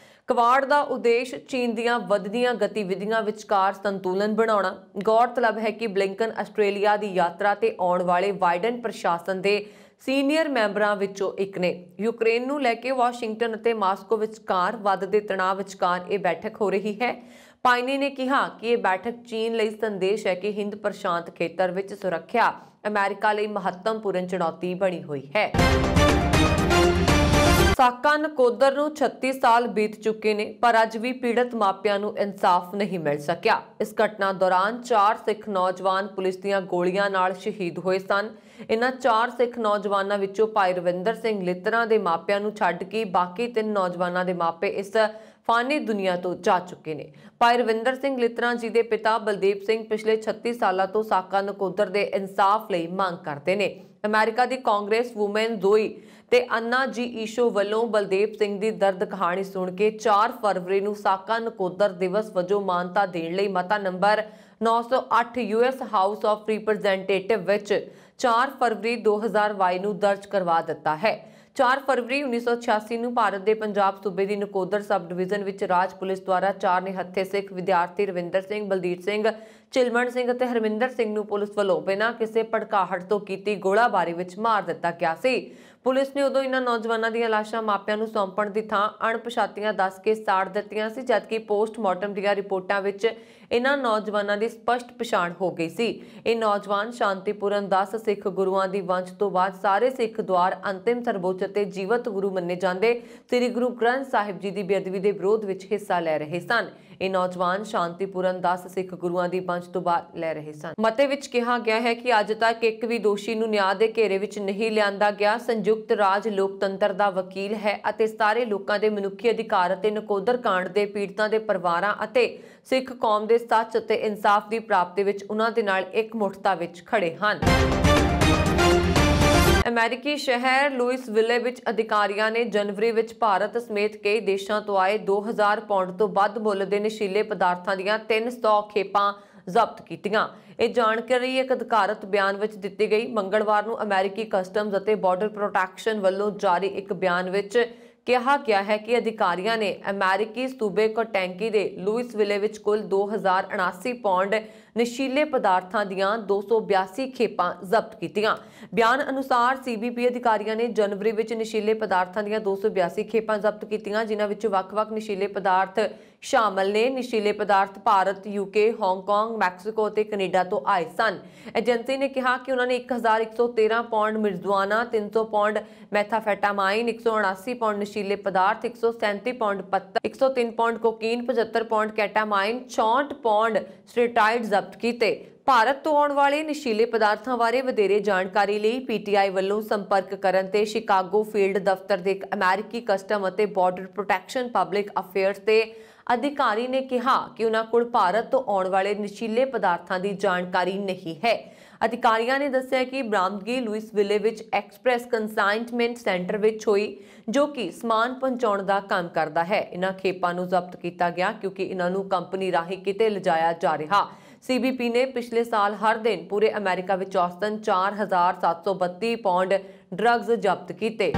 ਕੁਆਡ ਦਾ ਉਦੇਸ਼ ਚੀਨ ਦੀਆਂ ਵੱਧਦੀਆਂ ਗਤੀਵਿਧੀਆਂ ਵਿਚਕਾਰ ਸੰਤੁਲਨ ਬਣਾਉਣਾ। ਗੌਰਤਲਬ ਹੈ ਕਿ ਬਲਿੰਕਨ ਆਸਟ੍ਰੇਲੀਆ ਦੀ ਯਾਤਰਾ ਤੇ ਆਉਣ ਵਾਲੇ ਬਾਈਡਨ ਪ੍ਰਸ਼ਾਸਨ ਦੇ ਸੀਨੀਅਰ ਮੈਂਬਰਾਂ ਵਿੱਚੋਂ ਇੱਕ ਨੇ। ਯੂਕਰੇਨ ਨੂੰ ਲੈ ਕੇ ਵਾਸ਼ਿੰਗਟਨ ਅਤੇ ਮਾਸਕੋ ਵਿਚਕਾਰ ਵੱਧਦੇ ਤਣਾਅ ਵਿਚਕਾਰ ਇਹ ਬੈਠਕ ਹੋ ਰਹੀ ਹੈ। ਪਾਇਨੇ ਨੇ ਕਿਹਾ ਕਿ ਇਹ ਬੈਠਕ ਚੀਨ ਲਈ ਸੰਦੇਸ਼ ਹੈ ਕਿ ਹਿੰਦ ਪ੍ਰਸ਼ਾਂਤ ਖੇਤਰ ਵਿੱਚ ਸੁਰੱਖਿਆ ਅਮਰੀਕਾ ਲਈ ਮਹੱਤਵਪੂਰਨ ਚੁਣੌਤੀ ਬਣੀ ਹੋਈ ਹੈ। ਸਾਕਾ ਨਕੋਦਰ ਨੂੰ 36 ਸਾਲ ਬੀਤ ਚੁੱਕੇ ਨੇ, ਪਰ ਅੱਜ ਵੀ ਪੀੜਤ ਮਾਪਿਆਂ ਨੂੰ ਇਨਸਾਫ ਨਹੀਂ ਮਿਲ ਸਕਿਆ। ਇਸ ਘਟਨਾ ਦੌਰਾਨ 4 ਸਿੱਖ ਨੌਜਵਾਨ ਪੁਲਿਸ ਦੀਆਂ ਗੋਲੀਆਂ ਨਾਲ ਸ਼ਹੀਦ ਹੋਏ ਸਨ। ਇਨ੍ਹਾਂ 4 ਸਿੱਖ ਨੌਜਵਾਨਾਂ ਵਿੱਚੋਂ ਭਾਈ ਰਵਿੰਦਰ ਸਿੰਘ ਲਿੱਤਰਾ ਦੇ ਮਾਪਿਆਂ ਨੂੰ ਛੱਡ ਕੇ ਬਾਕੀ 3 ਨੌਜਵਾਨਾਂ ਦੇ ਮਾਪੇ ਇਸ ਫਾਨੀ ਦੁਨੀਆ ਤੋਂ ਜਾ ਚੁੱਕੇ ਨੇ। ਭਾਈ ਰਵਿੰਦਰ ਸਿੰਘ ਲਿੱਤਰਾ ਜੀ ਦੇ ਪਿਤਾ ਬਲਦੀਪ ਸਿੰਘ ਪਿਛਲੇ 36 ਸਾਲਾਂ ਤੋਂ ਸਾਕਾ ਨਕੋਦਰ ਦੇ ਇਨਸਾਫ ਲਈ ਮੰਗ ਕਰਦੇ ਨੇ। ਅਮਰੀਕਾ ਦੀ ਕਾਂਗਰਸ ਵੂਮਨ ਜ਼ੋਈ ਤੇ ਅੰਨਾ ਜੀ ਈਸ਼ੋ ਵੱਲੋਂ ਬਲਦੇਵ ਸਿੰਘ ਦੀ ਦਰਦ ਕਹਾਣੀ ਸੁਣ ਕੇ 4 ਫਰਵਰੀ ਨੂੰ ਸਾਕਾ ਨਕੋਦਰ ਦਿਵਸ ਵਜੋਂ ਮਾਨਤਾ ਦੇਣ ਲਈ ਮਤਾ number 908 US house of representative ਵਿੱਚ 4 ਫਰਵਰੀ 2022 ਨੂੰ ਦਰਜ ਕਰਵਾ ਦਿੱਤਾ ਹੈ। 4 ਫਰਵਰੀ 1986 ਨੂੰ ਭਾਰਤ ਦੇ ਪੰਜਾਬ ਸੂਬੇ ਦੀ ਨਕੋਦਰ ਸਬ ਡਿਵੀਜ਼ਨ ਵਿੱਚ ਰਾਜ ਪੁਲਿਸ ਦੁਆਰਾ 4 ਨਿਹੱਥੇ ਸਿੱਖ ਵਿਦਿਆਰਥੀ ਰਵਿੰਦਰ ਸਿੰਘ, ਬਲਦੀਪ ਸਿੰਘ, ਚਿਲਮਣ ਸਿੰਘ ਅਤੇ ਹਰਮਿੰਦਰ ਸਿੰਘ ਨੂੰ ਪੁਲਿਸ ਵੱਲੋਂ ਬਿਨਾਂ ਕਿਸੇ ਭੜਕਾਹਟ ਤੋਂ ਕੀਤੀ ਗੋਲਾਬਾਰੀ ਵਿੱਚ ਮਾਰ ਦਿੱਤਾ ਗਿਆ ਸੀ। ਪੁਲਿਸ ਨੇ ਉਦੋਂ ਇਹਨਾਂ ਨੌਜਵਾਨਾਂ ਦੀਆਂ ਲਾਸ਼ਾਂ ਮਾਪਿਆਂ ਨੂੰ ਸੌਂਪਣ ਦੀ ਥਾਂ ਅਣਪਛਾਤੀਆਂ ਦੱਸ ਕੇ ਸਾੜ ਦਿੱਤੀਆਂ ਸੀ, ਜਦਕਿ ਪੋਸਟਮਾਰਟਮ ਦੀਆਂ ਰਿਪੋਰਟਾਂ ਵਿੱਚ ਇਹਨਾਂ ਨੌਜਵਾਨਾਂ ਦੀ ਸਪਸ਼ਟ ਪਛਾਣ ਹੋ ਗਈ ਸੀ। ਇਹ ਨੌਜਵਾਨ ਸ਼ਾਂਤੀਪੂਰਨ 10 ਸਿੱਖ ਗੁਰੂਆਂ ਦੀ ਵੰਸ਼ ਤੋਂ ਬਾਅਦ ਸਾਰੇ ਸਿੱਖ ਦੁਆਰ ਅੰਤਿਮ ਸਰਵਉੱਚ ਅਤੇ ਜੀਵਤ ਗੁਰੂ ਮੰਨੇ ਜਾਂਦੇ ਸ੍ਰੀ ਗੁਰੂ ਗ੍ਰੰਥ ਸਾਹਿਬ ਜੀ ਦੀ ਬੇਅਦਬੀ ਦੇ ਵਿਰੋਧ ਵਿੱਚ ਹਿੱਸਾ ਲੈ ਰਹੇ ਸਨ। ਇਹ ਨੌਜਵਾਨ ਸ਼ਾਂਤੀਪੂਰਨ 10 ਸਿੱਖ ਗੁਰੂਆਂ ਦੀ ਵੰਸ਼ ਤੋਂ ਬਾਅਦ ਲੈ ਰਹੇ ਸਨ। ਮਤੇ ਵਿੱਚ ਕਿਹਾ ਗਿਆ ਹੈ ਕਿ ਅੱਜ ਤੱਕ ਇੱਕ ਵੀ ਦੋਸ਼ੀ ਨੂੰ ਨਿਆਂ ਦੇ ਘੇਰੇ ਵਿੱਚ ਨਹੀਂ ਲਿਆਂਦਾ ਗਿਆ। ਸੰਯੁਕਤ ਰਾਜ ਲੋਕਤੰਤਰ ਦਾ ਵਕੀਲ ਹੈ ਅਤੇ ਸਾਰੇ ਲੋਕਾਂ ਦੇ ਮਨੁੱਖੀ ਅਧਿਕਾਰ ਅਤੇ ਨਕੋਦਰ ਕਾਂਡ ਦੇ ਪੀੜਤਾਂ ਦੇ ਪਰਿਵਾਰਾਂ ਅਤੇ ਸਿੱਖ ਕੌਮ ਦੇ ਸੱਚ ਅਤੇ ਇਨਸਾਫ ਦੀ ਪ੍ਰਾਪਤੀ ਵਿੱਚ ਉਹਨਾਂ ਦੇ ਨਾਲ ਇਕਮੁੱਠਤਾ ਵਿੱਚ ਖੜੇ ਹਨ। ਅਮਰੀਕੀ ਸ਼ਹਿਰ ਲੂਇਸਵਿਲੇ ਵਿੱਚ ਅਧਿਕਾਰੀਆਂ ਨੇ ਜਨਵਰੀ ਵਿੱਚ ਭਾਰਤ ਸਮੇਤ ਕਈ ਦੇਸ਼ਾਂ ਤੋਂ ਆਏ 2000 ਪਾਉਂਡ ਤੋਂ ਵੱਧ ਮੁੱਲ ਦੇ ਨਸ਼ੀਲੇ ਪਦਾਰਥਾਂ ਦੀਆਂ 300 ਖੇਪਾਂ ਜ਼ਬਤ ਕੀਤੀਆਂ। ਇਹ ਜਾਣਕਾਰੀ ਇੱਕ ਅਧਿਕਾਰਤ ਬਿਆਨ ਵਿੱਚ ਦਿੱਤੀ ਗਈ। ਮੰਗਲਵਾਰ ਨੂੰ ਅਮਰੀਕੀ ਕਸਟਮਜ਼ ਅਤੇ ਬਾਰਡਰ ਪ੍ਰੋਟੈਕਸ਼ਨ ਵੱਲੋਂ ਜਾਰੀ ਇੱਕ ਬਿਆਨ ਵਿੱਚ ਕਿਹਾ ਗਿਆ ਹੈ ਕਿ ਅਧਿਕਾਰੀਆਂ ਨੇ ਅਮਰੀਕੀ ਸੂਬੇ ਕੋਟੈਂਕੀ ਦੇ ਲੂਇਸਵਿਲੇ ਵਿੱਚ ਕੁੱਲ 2079 ਪਾਉਂਡ ਨਸ਼ੀਲੇ ਪਦਾਰਥਾਂ ਦੀਆਂ 282 ਖੇਪਾਂ ਜ਼ਬਤ ਕੀਤੀਆਂ। ਬਿਆਨ ਅਨੁਸਾਰ ਸੀਬੀਪੀ ਅਧਿਕਾਰੀਆਂ ਨੇ ਜਨਵਰੀ ਵਿੱਚ ਨਸ਼ੀਲੇ ਪਦਾਰਥਾਂ ਦੀਆਂ 282 ਖੇਪਾਂ ਜ਼ਬਤ ਕੀਤੀਆਂ, ਜਿਨ੍ਹਾਂ ਵਿੱਚ ਵੱਖ-ਵੱਖ ਨਸ਼ੀਲੇ ਪਦਾਰਥ ਸ਼ਾਮਲ ਨੇ। ਨਸ਼ੀਲੇ ਪਦਾਰਥ ਭਾਰਤ, ਯੂਕੇ, ਹਾਂਗਕਾਂਗ, ਮੈਕਸੀਕੋ ਅਤੇ ਕੈਨੇਡਾ ਤੋਂ ਆਏ ਸਨ। ਏਜੰਸੀ ਨੇ ਕਿਹਾ ਕਿ ਉਹਨਾਂ ਨੇ 1113 ਪੌਂਡ ਮਿਰਜ਼ੁਆਨਾ, 300 ਪੌਂਡ ਮੈਥਾਫੈਟਾਮਾਈਨ, 179 ਪੌਂਡ ਨਸ਼ੀਲੇ ਪਦਾਰਥ, 137 ਪੌਂਡ ਪੱਤਾ, 103 ਪੌਂਡ ਕੋਕੀਨ, 75 ਪੌਂਡ ਕੈਟਾਮਾਈਨ, 64 ਪੌਂਡ ਸਟੇਰਾਇਡ ਜ਼ਬਤ ਕੀਤੇ। ਭਾਰਤ ਤੋਂ ਆਉਣ ਵਾਲੇ ਨਸ਼ੀਲੇ ਪਦਾਰਥਾਂ ਬਾਰੇ ਵਧੇਰੇ ਜਾਣਕਾਰੀ ਲਈ ਪੀਟੀਆਈ ਵੱਲੋਂ ਸੰਪਰਕ ਕਰਨ ਤੇ ਸ਼ਿਕਾਗੋ ਫੀਲਡ ਦਫ਼ਤਰ ਦੇ ਇੱਕ ਅਮਰੀਕੀ ਕਸਟਮ ਅਤੇ ਬਾਰਡਰ ਪ੍ਰੋਟੈਕਸ਼ਨ ਪਬਲਿਕ ਅਫੇਅਰਸ ਦੇ ਅਧਿਕਾਰੀ ਨੇ ਕਿਹਾ ਕਿ ਉਹਨਾਂ ਕੋਲ ਭਾਰਤ ਤੋਂ ਆਉਣ ਵਾਲੇ ਨਸ਼ੀਲੇ ਪਦਾਰਥਾਂ ਦੀ ਜਾਣਕਾਰੀ ਨਹੀਂ ਹੈ। ਅਧਿਕਾਰੀਆਂ ਨੇ ਦੱਸਿਆ ਕਿ ਬਰਾਮਦਗੀ ਲੂਇਸਵਿਲੇ ਵਿੱਚ ਐਕਸਪ੍ਰੈਸ ਕੰਸਾਈਨਮੈਂਟ ਸੈਂਟਰ ਵਿੱਚ ਹੋਈ, ਜੋ ਕਿ ਸਮਾਨ ਪਹੁੰਚਾਉਣ ਦਾ ਕੰਮ ਕਰਦਾ ਹੈ। ਇਹਨਾਂ ਖੇਪਾਂ ਨੂੰ ਜ਼ਬਤ ਕੀਤਾ ਗਿਆ ਕਿਉਂਕਿ ਇਹਨਾਂ ਨੂੰ ਕੰਪਨੀ ਰਾਹੀਂ ਕਿਤੇ ਲਿਜਾਇਆ ਜਾ ਰਿਹਾ। ਸੀਬੀਪੀ ਨੇ ਪਿਛਲੇ ਸਾਲ ਹਰ ਦਿਨ ਪੂਰੇ ਅਮਰੀਕਾ ਵਿੱਚ ਔਸਤਨ 4732 ਪੌਂਡ ਡਰੱਗਸ ਜ਼ਬਤ ਕੀਤੇ।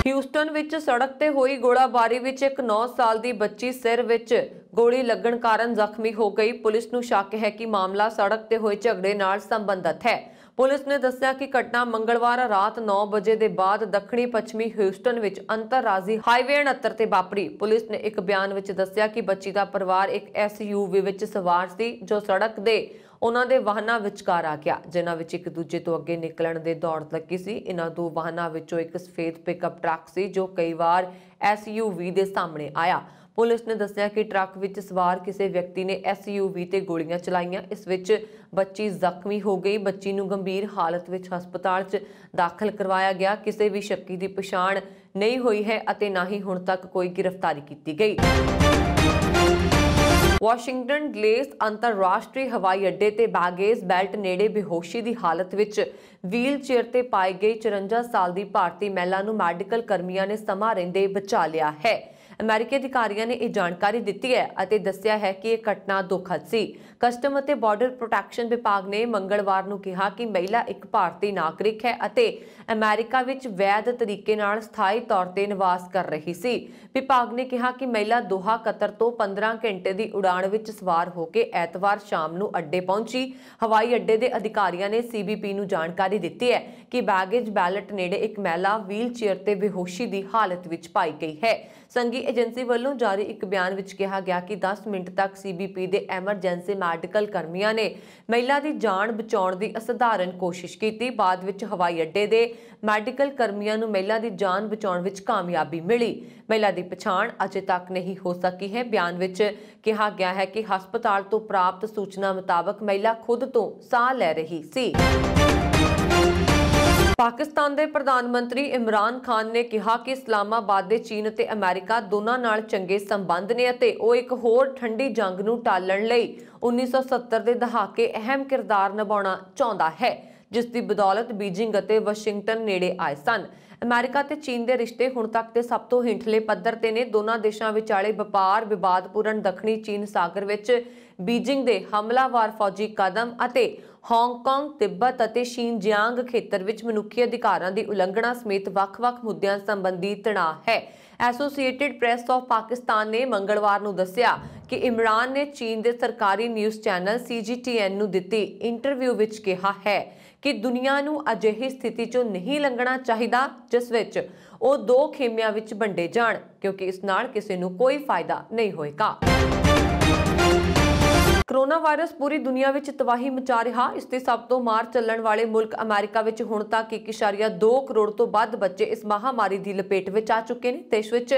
ਹਿਊਸਟਨ ਵਿੱਚ ਸੜਕ ਤੇ ਹੋਈ ਗੋਲਾਬਾਰੀ ਵਿੱਚ ਇੱਕ 9 ਸਾਲ ਦੀ ਬੱਚੀ ਸਿਰ ਵਿੱਚ ਗੋਲੀ ਲੱਗਣ ਕਾਰਨ ਜ਼ਖਮੀ ਹੋ ਗਈ। ਪੁਲਿਸ ਨੂੰ ਸ਼ੱਕ ਹੈ ਕਿ ਮਾਮਲਾ ਸੜਕ ਤੇ ਹੋਏ ਝਗੜੇ ਨਾਲ ਸੰਬੰਧਿਤ ਹੈ। ਪੁਲਿਸ ਨੇ ਦੱਸਿਆ ਕਿ ਘਟਨਾ ਮੰਗਲਵਾਰ ਰਾਤ 9 ਵਜੇ ਦੇ ਬਾਅਦ ਦੱਖਣੀ ਪੱਛਮੀ ਹਿਊਸਟਨ ਵਿੱਚ ਅੰਤਰਰਾਜੀ ਹਾਈਵੇ 69 ਤੇ ਵਾਪਰੀ। ਪੁਲਿਸ ਨੇ ਇੱਕ ਬਿਆਨ ਵਿੱਚ ਦੱਸਿਆ ਕਿ ਬੱਚੀ ਦਾ ਪਰਿਵਾਰ ਇੱਕ SUV ਵਿੱਚ ਸਵਾਰ ਸੀ, ਜੋ ਸੜਕ ਦੇ ਉਹਨਾਂ ਦੇ ਵਾਹਨਾਂ ਵਿਚਕਾਰ ਆ ਗਿਆ, ਜਿਨ੍ਹਾਂ ਵਿੱਚ ਇੱਕ ਦੂਜੇ ਤੋਂ ਅੱਗੇ ਨਿਕਲਣ ਦੇ ਦੌੜ ਲੱਗੀ ਸੀ। ਇਹਨਾਂ ਦੋ ਵਾਹਨਾਂ ਵਿੱਚੋਂ ਇੱਕ ਸਫੇਦ ਪਿਕਅਪ ਟਰੱਕ ਸੀ, ਜੋ ਕਈ ਵਾਰ SUV ਦੇ ਸਾਹਮਣੇ ਆਇਆ। ਪੁਲਿਸ ਨੇ ਦੱਸਿਆ ਕਿ ਟਰੱਕ ਵਿੱਚ ਸਵਾਰ ਕਿਸੇ ਵਿਅਕਤੀ ਨੇ SUV ਤੇ ਗੋਲੀਆਂ ਚਲਾਈਆਂ। ਇਸ ਵਿੱਚ ਬੱਚੀ ਜ਼ਖਮੀ ਹੋ ਗਈ। ਬੱਚੀ ਨੂੰ ਗੰਭੀਰ ਹਾਲਤ ਵਿੱਚ ਹਸਪਤਾਲ 'ਚ ਦਾਖਲ ਕਰਵਾਇਆ ਗਿਆ। ਕਿਸੇ ਵੀ ਸ਼ੱਕੀ ਦੀ ਪਛਾਣ ਨਹੀਂ ਹੋਈ ਹੈ ਅਤੇ ਨਾ ਹੀ ਹੁਣ ਤੱਕ ਕੋਈ ਗ੍ਰਿਫਤਾਰੀ ਕੀਤੀ ਗਈ। ਵਾਸ਼ਿੰਗਟਨ ਡਲੇਸ ਅੰਤਰਰਾਸ਼ਟਰੀ ਹਵਾਈ ਅੱਡੇ ਤੇ ਬੈਗੇਜ ਬੈਲਟ ਨੇੜੇ ਬੇਹੋਸ਼ੀ ਦੀ ਹਾਲਤ ਵਿੱਚ ਵੀਲ ਚੇਅਰ ਤੇ ਪਾਈ ਗਈ 54 ਸਾਲ ਦੀ ਭਾਰਤੀ ਮਹਿਲਾ ਨੂੰ ਮੈਡੀਕਲ ਕਰਮੀਆਂ ਨੇ ਸਮਾਂ ਰਹਿੰਦੇ ਬਚਾ ਲਿਆ ਹੈ। ਅਮਰੀਕੀ ਅਧਿਕਾਰੀਆਂ ਨੇ ਇਹ ਜਾਣਕਾਰੀ ਦਿੱਤੀ ਹੈ ਅਤੇ ਦੱਸਿਆ ਹੈ ਕਿ ਇਹ ਘਟਨਾ ਦੁਖਦ ਸੀ। ਕਸਟਮ ਅਤੇ ਬਾਰਡਰ ਪ੍ਰੋਟੈਕਸ਼ਨ ਵਿਭਾਗ ਨੇ ਮੰਗਲਵਾਰ ਨੂੰ ਕਿਹਾ ਕਿ ਮਹਿਲਾ ਇੱਕ ਭਾਰਤੀ ਨਾਗਰਿਕ ਹੈ ਅਤੇ ਅਮਰੀਕਾ ਵਿੱਚ ਵੈਧ ਤਰੀਕੇ ਨਾਲ ਸਥਾਈ ਤੌਰ ਤੇ ਨਿਵਾਸ ਕਰ ਰਹੀ ਸੀ। ਵਿਭਾਗ ਨੇ ਕਿਹਾ ਕਿ ਮਹਿਲਾ ਦੋਹਾ, ਕਤਰ ਤੋਂ 15 ਘੰਟੇ ਦੀ ਉਡਾਣ ਵਿੱਚ ਸਵਾਰ ਹੋ ਕੇ ਐਤਵਾਰ ਸ਼ਾਮ ਨੂੰ ਅੱਡੇ ਪਹੁੰਚੀ। ਹਵਾਈ ਅੱਡੇ ਦੇ ਅਧਿਕਾਰੀਆਂ ਨੇ ਸੀਬੀਪੀ ਨੂੰ ਜਾਣਕਾਰੀ ਦਿੱਤੀ ਹੈ ਕਿ ਬੈਗੇਜ ਬੈਲਟ ਨੇੜੇ ਇੱਕ ਮਹਿਲਾ ਵੀਲ ਚੇਅਰ ਤੇ ਬੇਹੋਸ਼ੀ ਦੀ ਹਾਲਤ ਵਿੱਚ ਪਾਈ ਗਈ ਹੈ। ਸੰਘੀ ਏਜੰਸੀ ਵੱਲੋਂ ਜਾਰੀ ਇੱਕ ਬਿਆਨ ਵਿੱਚ ਕਿਹਾ ਗਿਆ ਕਿ 10 ਮਿੰਟ ਤੱਕ ਸੀਬੀਪੀ ਦੇ ਐਮਰਜੈਂਸੀ ਮੈਡੀਕਲ ਕਰਮੀਆਂ ਨੇ ਮਹਿਲਾ ਦੀ ਜਾਨ ਬਚਾਉਣ ਦੀ ਅਸਾਧਾਰਨ ਕੋਸ਼ਿਸ਼ ਕੀਤੀ। ਬਾਅਦ ਵਿੱਚ ਹਵਾਈ ਅੱਡੇ ਦੇ ਮੈਡੀਕਲ ਕਰਮੀਆਂ ਨੂੰ ਮਹਿਲਾ ਦੀ ਜਾਨ ਬਚਾਉਣ ਵਿੱਚ ਕਾਮਯਾਬੀ ਮਿਲੀ। ਮਹਿਲਾ ਦੀ ਪਛਾਣ ਅਜੇ ਤੱਕ ਨਹੀਂ ਹੋ ਸਕੀ ਹੈ। ਬਿਆਨ ਵਿੱਚ ਕਿਹਾ ਗਿਆ ਹੈ ਕਿ ਹਸਪਤਾਲ ਤੋਂ ਪ੍ਰਾਪਤ ਸੂਚਨਾ ਮੁਤਾਬਕ ਮਹਿਲਾ ਖੁਦ ਤੋਂ ਸਾਹ ਲੈ ਰਹੀ ਸੀ। ਪਾਕਿਸਤਾਨ ਦੇ ਪ੍ਰਧਾਨ ਮੰਤਰੀ ਇਮਰਾਨ ਖਾਨ ਨੇ ਕਿਹਾ ਕਿ ਇਸਲਾਮਾਬਾਦ ਦੇ ਚੀਨ ਅਤੇ ਅਮਰੀਕਾ ਦੋਨਾਂ ਨਾਲ ਚੰਗੇ ਸੰਬੰਧ ਨੇ ਅਤੇ ਉਹ ਇੱਕ ਹੋਰ ਠੰਡੀ ਜੰਗ ਨੂੰ ਟਾਲਣ ਲਈ 1970 ਦੇ ਦਹਾਕੇ ਅਹਿਮ ਕਿਰਦਾਰ ਨਿਭਾਉਣਾ ਚਾਹੁੰਦਾ ਹੈ, ਜਿਸ ਦੀ ਬਦੌਲਤ ਬੀਜਿੰਗ ਅਤੇ ਵਾਸ਼ਿੰਗਟਨ ਨੇੜੇ ਆਏ ਸਨ। ਅਮਰੀਕਾ ਤੇ ਚੀਨ ਦੇ ਰਿਸ਼ਤੇ ਹੁਣ ਤੱਕ ਦੇ ਸਭ ਤੋਂ ਹੇਠਲੇ ਪੱਧਰ ਤੇ ਨੇ। ਦੋਨਾਂ ਦੇਸ਼ਾਂ ਵਿਚਾਲੇ ਵਪਾਰ ਵਿਵਾਦਪੂਰਨ ਦੱਖਣੀ ਚੀਨ ਸਾਗਰ ਵਿੱਚ ਬੀਜਿੰਗ ਦੇ ਹਮਲਾਵਰ ਫੌਜੀ ਕਦਮ ਅਤੇ ਹਾਂਗਕਾਂਗ, ਤਿੱਬਤ ਅਤੇ ਸ਼ਿਨਜਿਆਂਗ ਖੇਤਰ ਵਿੱਚ ਮਨੁੱਖੀ ਅਧਿਕਾਰਾਂ ਦੀ ਉਲੰਘਣਾ ਸਮੇਤ ਵੱਖ-ਵੱਖ ਮੁੱਦਿਆਂ ਸੰਬੰਧੀ ਤਣਾਅ ਹੈ। ਐਸੋਸੀਏਟਿਡ ਪ੍ਰੈਸ ਆਫ ਪਾਕਿਸਤਾਨ ਨੇ ਮੰਗਲਵਾਰ ਨੂੰ ਦੱਸਿਆ ਕਿ ਇਮਰਾਨ ਨੇ ਚੀਨ ਦੇ ਸਰਕਾਰੀ ਨਿਊਜ਼ ਚੈਨਲ CGTN ਨੂੰ ਦਿੱਤੀ ਇੰਟਰਵਿਊ ਵਿੱਚ ਕਿਹਾ ਹੈ ਕਿ ਦੁਨੀਆ ਨੂੰ ਅਜਿਹੀ ਸਥਿਤੀ 'ਚੋਂ ਨਹੀਂ ਲੰਘਣਾ ਚਾਹੀਦਾ ਜਿਸ ਵਿੱਚ ਉਹ ਦੋ ਖੇਮਿਆਂ ਵਿੱਚ ਵੰਡੇ ਜਾਣ, ਕਿਉਂਕਿ ਇਸ ਨਾਲ ਕਿਸੇ ਨੂੰ ਕੋਈ ਫਾਇਦਾ ਨਹੀਂ ਹੋਏਗਾ। ਕੋਰੋਨਾ ਵਾਇਰਸ ਪੂਰੀ ਦੁਨੀਆ ਵਿੱਚ ਤਬਾਹੀ ਮਚਾ ਰਿਹਾ। ਇਸ ਦੇ ਸਭ ਤੋਂ ਮਾਰ ਚੱਲਣ ਵਾਲੇ ਮੁਲਕ ਅਮਰੀਕਾ ਵਿੱਚ ਹੁਣ ਤੱਕ 1.2 ਕਰੋੜ ਤੋਂ ਵੱਧ ਬੱਚੇ ਇਸ ਮਹਾਮਾਰੀ ਦੀ ਲਪੇਟ ਵਿੱਚ ਆ ਚੁੱਕੇ ਨੇ। ਦੇਸ਼ ਵਿੱਚ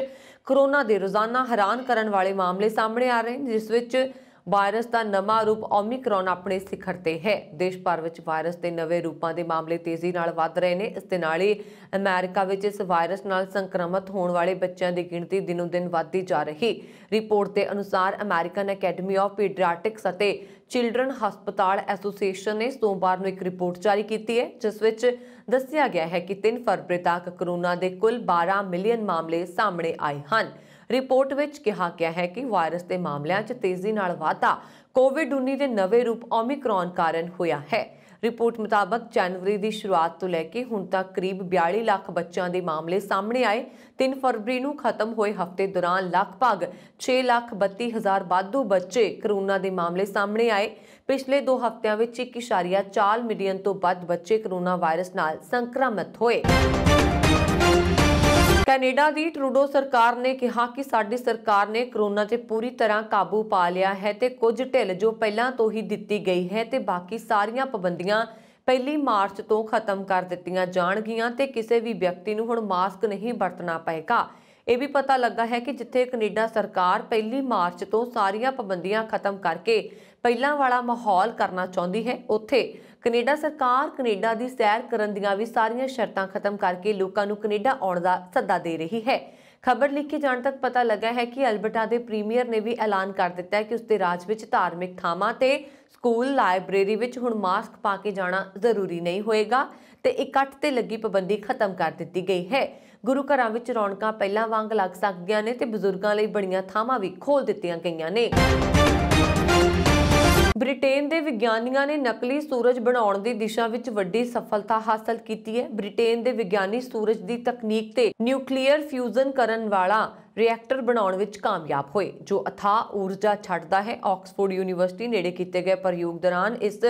ਕੋਰੋਨਾ ਦੇ ਰੋਜ਼ਾਨਾ ਹੈਰਾਨ ਕਰਨ ਵਾਲੇ ਮਾਮਲੇ ਸਾਹਮਣੇ ਆ ਰਹੇ ਨੇ, ਜਿਸ ਵਿੱਚ ਵਾਇਰਸ ਦਾ ਨਵਾਂ ਰੂਪ ਓਮਿਕਰੋਨ ਆਪਣੇ ਸਿਖਰ ਤੇ ਹੈ। ਦੇਸ਼ ਭਰ ਵਿੱਚ ਵਾਇਰਸ ਦੇ ਨਵੇਂ ਰੂਪਾਂ ਦੇ ਮਾਮਲੇ ਤੇਜ਼ੀ ਨਾਲ ਵੱਧ ਰਹੇ ਨੇ। ਇਸ ਦੇ ਨਾਲ ਹੀ ਅਮਰੀਕਾ ਵਿੱਚ ਇਸ ਵਾਇਰਸ ਨਾਲ ਸੰਕਰਮਿਤ ਹੋਣ ਵਾਲੇ ਬੱਚਿਆਂ ਦੀ ਗਿਣਤੀ ਦਿਨੋਂ-ਦਿਨ ਵੱਧਦੀ ਜਾ ਰਹੀ। ਰਿਪੋਰਟ ਦੇ ਅਨੁਸਾਰ ਅਮਰੀਕਨ ਅਕੈਡਮੀ ਆਫ ਪੀਡੀਆਟ੍ਰਿਕਸ ਅਤੇ ਚਿਲਡਰਨ ਹਸਪਤਾਲ ਐਸੋਸੀਏਸ਼ਨ ਨੇ ਸੋਮਵਾਰ ਨੂੰ ਇੱਕ ਰਿਪੋਰਟ ਜਾਰੀ ਕੀਤੀ ਹੈ, ਜਿਸ ਵਿੱਚ ਦੱਸਿਆ ਗਿਆ ਹੈ ਕਿ 3 ਫਰਵਰੀ ਤੱਕ ਕੋਰੋਨਾ ਦੇ ਕੁੱਲ 12 ਮਿਲੀਅਨ ਮਾਮਲੇ ਸਾਹਮਣੇ ਆਏ ਹਨ। ਰਿਪੋਰਟ ਵਿੱਚ ਕਿਹਾ ਗਿਆ ਹੈ ਕਿ ਵਾਇਰਸ ਦੇ ਮਾਮਲਿਆਂ 'ਚ ਤੇਜ਼ੀ ਨਾਲ ਵਾਧਾ ਕੋਵਿਡ-19 ਦੇ ਨਵੇਂ ਰੂਪ ਓਮਿਕਰੋਨ ਕਾਰਨ ਹੋਇਆ ਹੈ। ਰਿਪੋਰਟ ਮੁਤਾਬਕ ਜਨਵਰੀ ਦੀ ਸ਼ੁਰੂਆਤ ਤੋਂ ਲੈ ਕੇ ਹੁਣ ਤੱਕ ਕਰੀਬ 42 ਲੱਖ ਬੱਚਿਆਂ ਦੇ ਮਾਮਲੇ ਸਾਹਮਣੇ ਆਏ। 3 ਫਰਵਰੀ ਨੂੰ ਖਤਮ ਹੋਏ ਹਫ਼ਤੇ ਦੌਰਾਨ ਲਗਭਗ 6,32,000 ਵਾਧੂ ਬੱਚੇ ਕੋਰੋਨਾ ਦੇ ਮਾਮਲੇ ਸਾਹਮਣੇ ਆਏ। ਪਿਛਲੇ 2 ਹਫ਼ਤਿਆਂ ਵਿੱਚ 1.4 ਮਿਲੀਅਨ ਤੋਂ ਵੱਧ ਬੱਚੇ ਕੋਰੋਨਾ ਵਾਇਰਸ ਨਾਲ ਸੰਕਰਮਿਤ ਹੋਏ। ਕੈਨੇਡਾ ਦੀ ਟਰੂਡੋ ਸਰਕਾਰ ਨੇ ਕਿਹਾ ਕਿ ਸਾਡੀ ਸਰਕਾਰ ਨੇ ਕੋਰੋਨਾ 'ਤੇ ਪੂਰੀ ਤਰ੍ਹਾਂ ਕਾਬੂ ਪਾ ਲਿਆ ਹੈ ਤੇ ਕੁਝ ਢਿੱਲ ਜੋ ਪਹਿਲਾਂ ਤੋਂ ਹੀ ਦਿੱਤੀ ਗਈ ਹੈ ਤੇ ਬਾਕੀ ਸਾਰੀਆਂ ਪਾਬੰਦੀਆਂ 1 ਮਾਰਚ ਤੋਂ ਖਤਮ ਕਰ ਦਿੱਤੀਆਂ ਜਾਣਗੀਆਂ ਤੇ ਕਿਸੇ ਵੀ ਵਿਅਕਤੀ ਨੂੰ ਹੁਣ ਮਾਸਕ ਨਹੀਂ ਵਰਤਣਾ ਪਏਗਾ। ਇਹ ਵੀ ਪਤਾ ਲੱਗਾ ਹੈ ਕਿ ਜਿੱਥੇ ਕੈਨੇਡਾ ਸਰਕਾਰ 1 ਮਾਰਚ ਤੋਂ ਸਾਰੀਆਂ ਪਾਬੰਦੀਆਂ ਖਤਮ ਕਰਕੇ ਪਹਿਲਾਂ ਵਾਲਾ ਮਾਹੌਲ ਕਰਨਾ ਚਾਹੁੰਦੀ ਹੈ, ਉੱਥੇ ਕੈਨੇਡਾ ਸਰਕਾਰ ਕੈਨੇਡਾ ਦੀ ਸੈਰ ਕਰਨ ਦੀਆਂ ਵੀ ਸਾਰੀਆਂ ਸ਼ਰਤਾਂ ਖਤਮ ਕਰਕੇ ਲੋਕਾਂ ਨੂੰ ਕੈਨੇਡਾ ਆਉਣ ਦਾ ਸੱਦਾ ਦੇ ਰਹੀ ਹੈ। ਖਬਰ ਲਿਖੀ ਜਾਣ ਤੱਕ ਪਤਾ ਲੱਗਾ ਹੈ ਕਿ ਅਲਬਰਟਾ ਦੇ ਪ੍ਰੀਮੀਅਰ ਨੇ ਵੀ ਐਲਾਨ ਕਰ ਦਿੱਤਾ ਹੈ ਕਿ ਉਸਦੇ ਰਾਜ ਵਿੱਚ ਧਾਰਮਿਕ ਥਾਵਾਂ ਤੇ ਸਕੂਲ, ਲਾਇਬ੍ਰੇਰੀ ਵਿੱਚ ਹੁਣ ਮਾਸਕ ਪਾ ਕੇ ਜਾਣਾ ਜ਼ਰੂਰੀ ਨਹੀਂ ਹੋਏਗਾ ਤੇ ਇਕੱਠ ਤੇ ਲੱਗੀ ਪਾਬੰਦੀ ਖਤਮ ਕਰ ਦਿੱਤੀ ਗਈ ਹੈ। ਗੁਰੂ ਘਰਾਂ ਵਿੱਚ ਰੌਣਕਾਂ ਪਹਿਲਾਂ ਵਾਂਗ ਲੱਗ ਸਕਦੀਆਂ ਨੇ ਤੇ ਬਜ਼ੁਰਗਾਂ ਲਈ ਬਣੀਆਂ ਥਾਵਾਂ ਵੀ ਖੋਲ੍ਹ ਦਿੱਤੀਆਂ ਗਈਆਂ ਨੇ। ਬ੍ਰਿਟੇਨ ਦੇ ਵਿਗਿਆਨੀਆਂ ਨੇ ਨਕਲੀ ਸੂਰਜ ਬਣਾਉਣ ਦੀ ਦਿਸ਼ਾ ਵਿੱਚ ਵੱਡੀ ਸਫਲਤਾ ਹਾਸਲ ਕੀਤੀ ਹੈ। ਬ੍ਰਿਟੇਨ ਦੇ ਵਿਗਿਆਨੀ ਸੂਰਜ ਦੀ ਤਕਨੀਕ ਤੇ ਨਿਊਕਲੀਅਰ ਫਿਊਜ਼ਨ ਕਰਨ ਵਾਲਾ ਰਿਐਕਟਰ ਬਣਾਉਣ ਵਿੱਚ ਕਾਮਯਾਬ ਹੋਏ ਜੋ ਅਥਾਹ ਊਰਜਾ ਛੱਡਦਾ ਹੈ। ਆਕਸਫੋਰਡ ਯੂਨੀਵਰਸਿਟੀ ਨੇੜੇ ਕੀਤੇ ਗਏ ਪ੍ਰਯੋਗ ਦੌਰਾਨ ਇਸ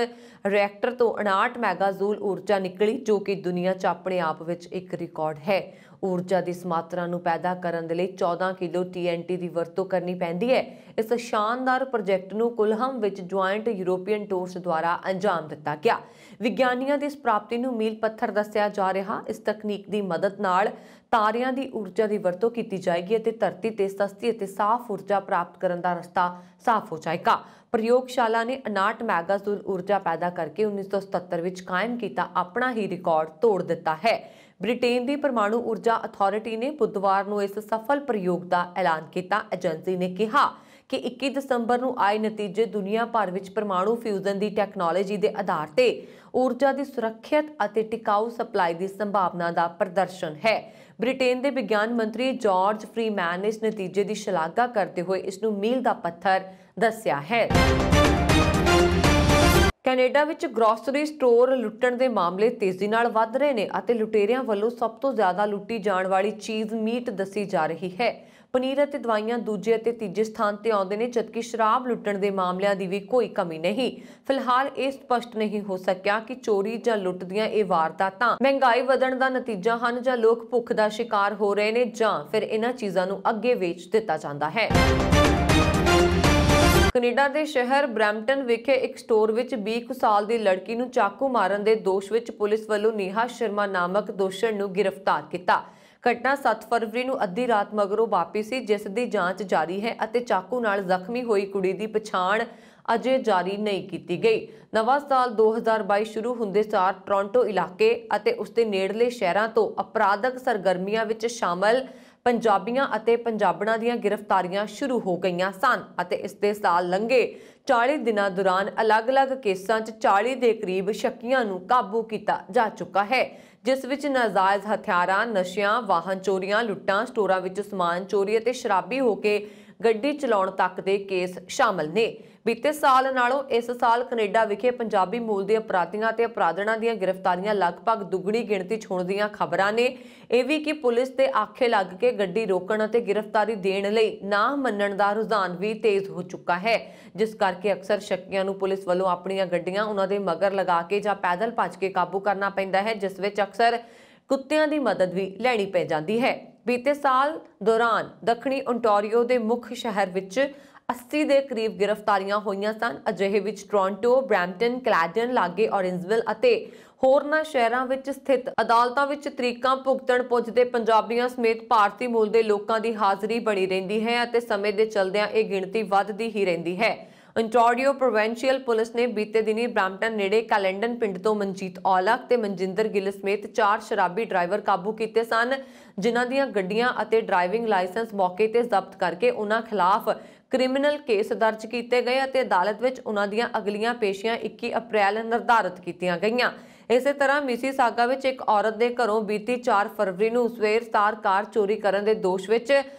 ਰਿਐਕਟਰ ਤੋਂ 59 ਮੈਗਾਜੂਲ ਊਰਜਾ ਨਿਕਲੀ ਜੋ ਕਿ ਦੁਨੀਆ 'ਚ ਆਪਣੇ ਆਪ ਵਿੱਚ ਇੱਕ ਰਿਕਾਰਡ ਹੈ। ਊਰਜਾ ਦੀ ਇਸ ਮਾਤਰਾ ਨੂੰ ਪੈਦਾ ਕਰਨ ਦੇ ਲਈ 14 ਕਿਲੋ TNT ਦੀ ਵਰਤੋਂ ਕਰਨੀ ਪੈਂਦੀ ਹੈ। ਇਸ ਸ਼ਾਨਦਾਰ ਪ੍ਰੋਜੈਕਟ ਨੂੰ ਕੁਲਹਮ ਵਿੱਚ ਜੁਆਇੰਟ ਯੂਰੋਪੀਅਨ ਟੋਰਸ ਦੁਆਰਾ ਅੰਜਾਮ ਦਿੱਤਾ ਗਿਆ। ਵਿਗਿਆਨੀਆਂ ਦੀ ਇਸ ਪ੍ਰਾਪਤੀ ਨੂੰ ਮੀਲ ਪੱਥਰ ਦੱਸਿਆ ਜਾ ਰਿਹਾ। ਇਸ ਤਕਨੀਕ ਦੀ ਮਦਦ ਨਾਲ ਤਾਰਿਆਂ ਦੀ ਊਰਜਾ ਦੀ ਵਰਤੋਂ ਕੀਤੀ ਜਾਏਗੀ ਅਤੇ ਧਰਤੀ ਤੇ ਸਸਤੀ ਅਤੇ ਸਾਫ਼ ਊਰਜਾ ਪ੍ਰਾਪਤ ਕਰਨ ਦਾ ਰਸਤਾ ਸਾਫ਼ ਹੋ ਜਾਏਗਾ। ਪ੍ਰਯੋਗਸ਼ਾਲਾ ਨੇ 59 ਮੈਗਾਜੂਲ ਊਰਜਾ ਪੈਦਾ ਕਰਕੇ 1977 ਵਿੱਚ ਕਾਇਮ ਕੀਤਾ ਆਪਣਾ ਹੀ ਰਿਕਾਰਡ ਤੋੜ ਦਿੱਤਾ ਹੈ। ਬ੍ਰਿਟੇਨ ਦੀ ਪਰਮਾਣੂ ਊਰਜਾ ਅਥਾਰਟੀ ਨੇ ਬੁੱਧਵਾਰ ਨੂੰ ਇਸ ਸਫਲ ਪ੍ਰਯੋਗ ਦਾ ਐਲਾਨ ਕੀਤਾ। ਏਜੰਸੀ ਨੇ ਕਿਹਾ ਕਿ 21 ਦਸੰਬਰ ਨੂੰ ਆਏ ਨਤੀਜੇ ਦੁਨੀਆ ਭਰ ਵਿੱਚ ਪਰਮਾਣੂ ਫਿਊਜ਼ਨ ਦੀ ਟੈਕਨੋਲੋਜੀ ਦੇ ਆਧਾਰ ਤੇ ਊਰਜਾ ਦੀ ਸੁਰੱਖਿਅਤ ਅਤੇ ਟਿਕਾਊ ਸਪਲਾਈ ਦੀ ਸੰਭਾਵਨਾ ਦਾ ਪ੍ਰਦਰਸ਼ਨ ਹੈ। ਬ੍ਰਿਟੇਨ ਦੇ ਵਿਗਿਆਨ ਮੰਤਰੀ ਜਾਰਜ ਫਰੀਮੈਨ ਨੇ ਇਸ ਨਤੀਜੇ ਦੀ ਸ਼ਲਾਘਾ ਕਰਦੇ ਹੋਏ ਇਸ ਨੂੰ ਮੀਲ ਦਾ ਪੱਥਰ ਦੱਸਿਆ ਹੈ। ਕੈਨੇਡਾ ਵਿੱਚ ਗਰੋਸਰੀ ਸਟੋਰ ਲੁੱਟਣ ਦੇ ਮਾਮਲੇ ਤੇਜ਼ੀ ਨਾਲ ਵੱਧ ਰਹੇ ਨੇ ਅਤੇ ਲੁਟੇਰਿਆਂ ਵੱਲੋਂ ਸਭ ਤੋਂ ਜ਼ਿਆਦਾ ਲੁੱਟੀ ਜਾਣ ਵਾਲੀ ਚੀਜ਼ ਮੀਟ ਦੱਸੀ ਜਾ ਰਹੀ ਹੈ। ਪਨੀਰ ਅਤੇ ਦਵਾਈਆਂ ਦੂਜੇ ਅਤੇ ਤੀਜੇ ਸਥਾਨ ਤੇ ਆਉਂਦੇ ਨੇ ਜਦਕਿ ਸ਼ਰਾਬ ਲੁੱਟਣ ਦੇ ਮਾਮਲਿਆਂ ਦੀ ਵੀ ਕੋਈ ਕਮੀ ਨਹੀਂ। ਫਿਲਹਾਲ ਇਹ ਸਪਸ਼ਟ ਨਹੀਂ ਹੋ ਸਕਿਆ ਕਿ ਚੋਰੀ ਜਾਂ ਲੁੱਟ ਦੀਆਂ ਇਹ ਵਾਰਦਾਤਾਂ ਮਹਿੰਗਾਈ ਵਧਣ ਦਾ ਨਤੀਜਾ ਹਨ ਜਾਂ ਲੋਕ ਭੁੱਖ ਦਾ ਸ਼ਿਕਾਰ ਹੋ ਰਹੇ ਨੇ ਜਾਂ ਫਿਰ ਇਹਨਾਂ ਚੀਜ਼ਾਂ ਨੂੰ ਅੱਗੇ ਵੇਚ ਦਿੱਤਾ ਜਾਂਦਾ ਹੈ। ਕੈਨੇਡਾ ਦੇ ਸ਼ਹਿਰ ਬਰੈਂਪਟਨ ਵਿਖੇ ਇੱਕ ਸਟੋਰ ਵਿੱਚ 20 ਸਾਲ ਦੀ ਲੜਕੀ ਨੂੰ ਚਾਕੂ ਮਾਰਨ ਦੇ ਦੋਸ਼ ਵਿੱਚ ਪੁਲਿਸ ਵੱਲੋਂ ਨੇਹਾ ਸ਼ਰਮਾ ਨਾਮਕ ਦੋਸ਼ਣ ਨੂੰ ਗ੍ਰਿਫਤਾਰ ਕੀਤਾ। ਘਟਨਾ 7 ਫਰਵਰੀ ਨੂੰ ਅੱਧੀ ਰਾਤ ਮਗਰੋਂ ਵਾਪਰੀ ਸੀ ਜਿਸ ਦੀ ਜਾਂਚ ਜਾਰੀ ਹੈ ਅਤੇ ਚਾਕੂ ਨਾਲ ਜ਼ਖਮੀ ਹੋਈ ਕੁੜੀ ਦੀ ਪਛਾਣ ਅਜੇ ਜਾਰੀ ਨਹੀਂ ਕੀਤੀ ਗਈ। ਨਵਾਂ ਸਾਲ 2022 ਸ਼ੁਰੂ ਹੁੰਦੇ ਸਾਰ ਟੋਰਾਂਟੋ ਇਲਾਕੇ ਅਤੇ ਉਸਦੇ ਨੇੜਲੇ ਸ਼ਹਿਰਾਂ ਤੋਂ ਅਪਰਾਧਕ ਸਰਗਰਮੀਆਂ ਵਿੱਚ ਸ਼ਾਮਲ ਪੰਜਾਬੀਆਂ ਅਤੇ ਪੰਜਾਬਣਾਂ ਦੀਆਂ ਗ੍ਰਿਫਤਾਰੀਆਂ ਸ਼ੁਰੂ ਹੋ ਗਈਆਂ ਸਨ ਅਤੇ ਇਸ ਦੇ ਸਾਲ ਲੰਘੇ 40 ਦਿਨਾਂ ਦੌਰਾਨ ਅਲੱਗ-ਅਲੱਗ ਕੇਸਾਂ 'ਚ 40 ਦੇ ਕਰੀਬ ਸ਼ੱਕੀਆਂ ਨੂੰ ਕਾਬੂ ਕੀਤਾ ਜਾ ਚੁੱਕਾ ਹੈ ਜਿਸ ਵਿੱਚ ਨਾਜਾਇਜ਼ ਹਥਿਆਰਾਂ, ਨਸ਼ਿਆਂ, ਵਾਹਨ ਚੋਰੀਆਂ, ਲੁੱਟਾਂ, ਸਟੋਰਾਂ ਵਿੱਚ ਸਮਾਨ ਚੋਰੀ ਅਤੇ ਸ਼ਰਾਬੀ ਹੋ ਕੇ ਗੱਡੀ ਚਲਾਉਣ ਤੱਕ ਦੇ ਕੇਸ ਸ਼ਾਮਲ ਨੇ। ਬੀਤੇ ਸਾਲ ਨਾਲੋਂ ਇਸ ਸਾਲ ਕੈਨੇਡਾ ਵਿਖੇ ਪੰਜਾਬੀ ਮੂਲ ਦੇ ਅਪਰਾਧੀਆਂ ਤੇ ਅਪਰਾਧਣਾਂ ਦੀਆਂ ਗ੍ਰਿਫਤਾਰੀਆਂ ਲਗਭਗ ਦੁੱਗਣੀ ਗਿਣਤੀ 'ਚ ਹੋਣ ਦੀਆਂ ਖਬਰਾਂ ਨੇ। ਇਹ ਵੀ ਕਿ ਪੁਲਿਸ ਦੇ ਆਖੇ ਲੱਗ ਕੇ ਗੱਡੀ ਰੋਕਣ ਅਤੇ ਗ੍ਰਿਫਤਾਰੀ ਦੇਣ ਲਈ ਨਾ ਮੰਨਣ ਦਾ ਰੁਝਾਨ ਵੀ ਤੇਜ਼ ਹੋ ਚੁੱਕਾ ਹੈ ਜਿਸ ਕਰਕੇ ਅਕਸਰ ਸ਼ੱਕੀਆਂ ਨੂੰ ਪੁਲਿਸ ਵੱਲੋਂ ਆਪਣੀਆਂ ਗੱਡੀਆਂ ਉਹਨਾਂ ਦੇ ਮਗਰ ਲਗਾ ਕੇ ਜਾਂ ਪੈਦਲ ਭੱਜ ਕੇ ਕਾਬੂ ਕਰਨਾ ਪੈਂਦਾ ਹੈ ਜਿਸ ਵਿੱਚ ਅਕਸਰ ਕੁੱਤਿਆਂ ਦੀ ਮਦਦ ਵੀ ਲੈਣੀ ਪੈ ਜਾਂਦੀ ਹੈ। ਬੀਤੇ ਸਾਲ ਦੌਰਾਨ ਦੱਖਣੀ ਓਨਟਾਰੀਓ ਦੇ ਮੁੱਖ ਸ਼ਹਿਰ ਵਿੱਚ 80 ਦੇ ਕਰੀਬ ਗ੍ਰਿਫਤਾਰੀਆਂ ਹੋਈਆਂ ਸਨ। ਅਜਿਹੇ ਵਿੱਚ ਟੋਰਾਂਟੋ, ਬਰੈਂਪਟਨ, ਕੈਲਗਰੀ, ਲਾਗੇ ਔਰੇਂਜਵਿਲ ਅਤੇ ਹੋਰਨਾਂ ਸ਼ਹਿਰਾਂ ਵਿੱਚ ਸਥਿਤ ਅਦਾਲਤਾਂ ਵਿੱਚ ਤਰੀਕਾਂ ਭੁਗਤਣ ਪੁੱਜਦੇ ਪੰਜਾਬੀਆਂ ਸਮੇਤ ਭਾਰਤੀ ਮੂਲ ਦੇ ਲੋਕਾਂ ਦੀ ਹਾਜ਼ਰੀ ਬਣੀ ਰਹਿੰਦੀ ਹੈ ਅਤੇ ਸਮੇਂ ਦੇ ਚਲਦਿਆਂ ਇਹ ਗਿਣਤੀ ਵੱਧਦੀ ਹੀ ਰਹਿੰਦੀ ਹੈ। ਓਨਟਾਰੀਓ ਪ੍ਰੋਵਿੰਸ਼ੀਅਲ ਪੁਲਿਸ ਨੇ ਬੀਤੇ ਦਿਨੀ ਬਰੈਂਪਟਨ ਨੇੜੇ ਕੈਲੰਡਨ ਪਿੰਡ ਤੋਂ ਮਨਜੀਤ ਔਲਖ ਤੇ ਮਨਜਿੰਦਰ ਗਿੱਲ ਸਮੇਤ 4 ਸ਼ਰਾਬੀ ਡਰਾਈਵਰ ਕਾਬੂ ਕੀਤੇ ਸਨ ਜਿਨ੍ਹਾਂ ਦੀਆਂ ਗੱਡੀਆਂ ਅਤੇ ਡਰਾਈਵਿੰਗ ਲਾਇਸੈਂਸ ਮੌਕੇ ਤੇ ਜ਼ਬਤ ਕਰਕੇ ਉਨ੍ਹਾਂ ਖਿਲਾਫ ਕ੍ਰਿਮੀਨਲ ਕੇਸ ਦਰਜ ਕੀਤੇ ਗਏ ਅਤੇ ਅਦਾਲਤ ਵਿੱਚ ਉਨ੍ਹਾਂ ਦੀਆਂ ਅਗਲੀਆਂ ਪੇਸ਼ੀਆਂ 21 ਅਪ੍ਰੈਲ ਨਿਰਧਾਰਤ ਕੀਤੀਆਂ ਗਈਆਂ। ਇਸੇ ਤਰ੍ਹਾਂ ਮਿਸੀਸਾਗਾ ਵਿੱਚ ਇੱਕ ਔਰਤ ਦੇ ਘਰੋਂ ਬੀਤੀ 4 ਫਰਵਰੀ ਨੂੰ ਸਵੇਰ-ਸਾਰ ਕਾਰ ਚੋਰੀ ਕਰਨ ਦੇ ਦੋਸ਼ ਵਿੱਚ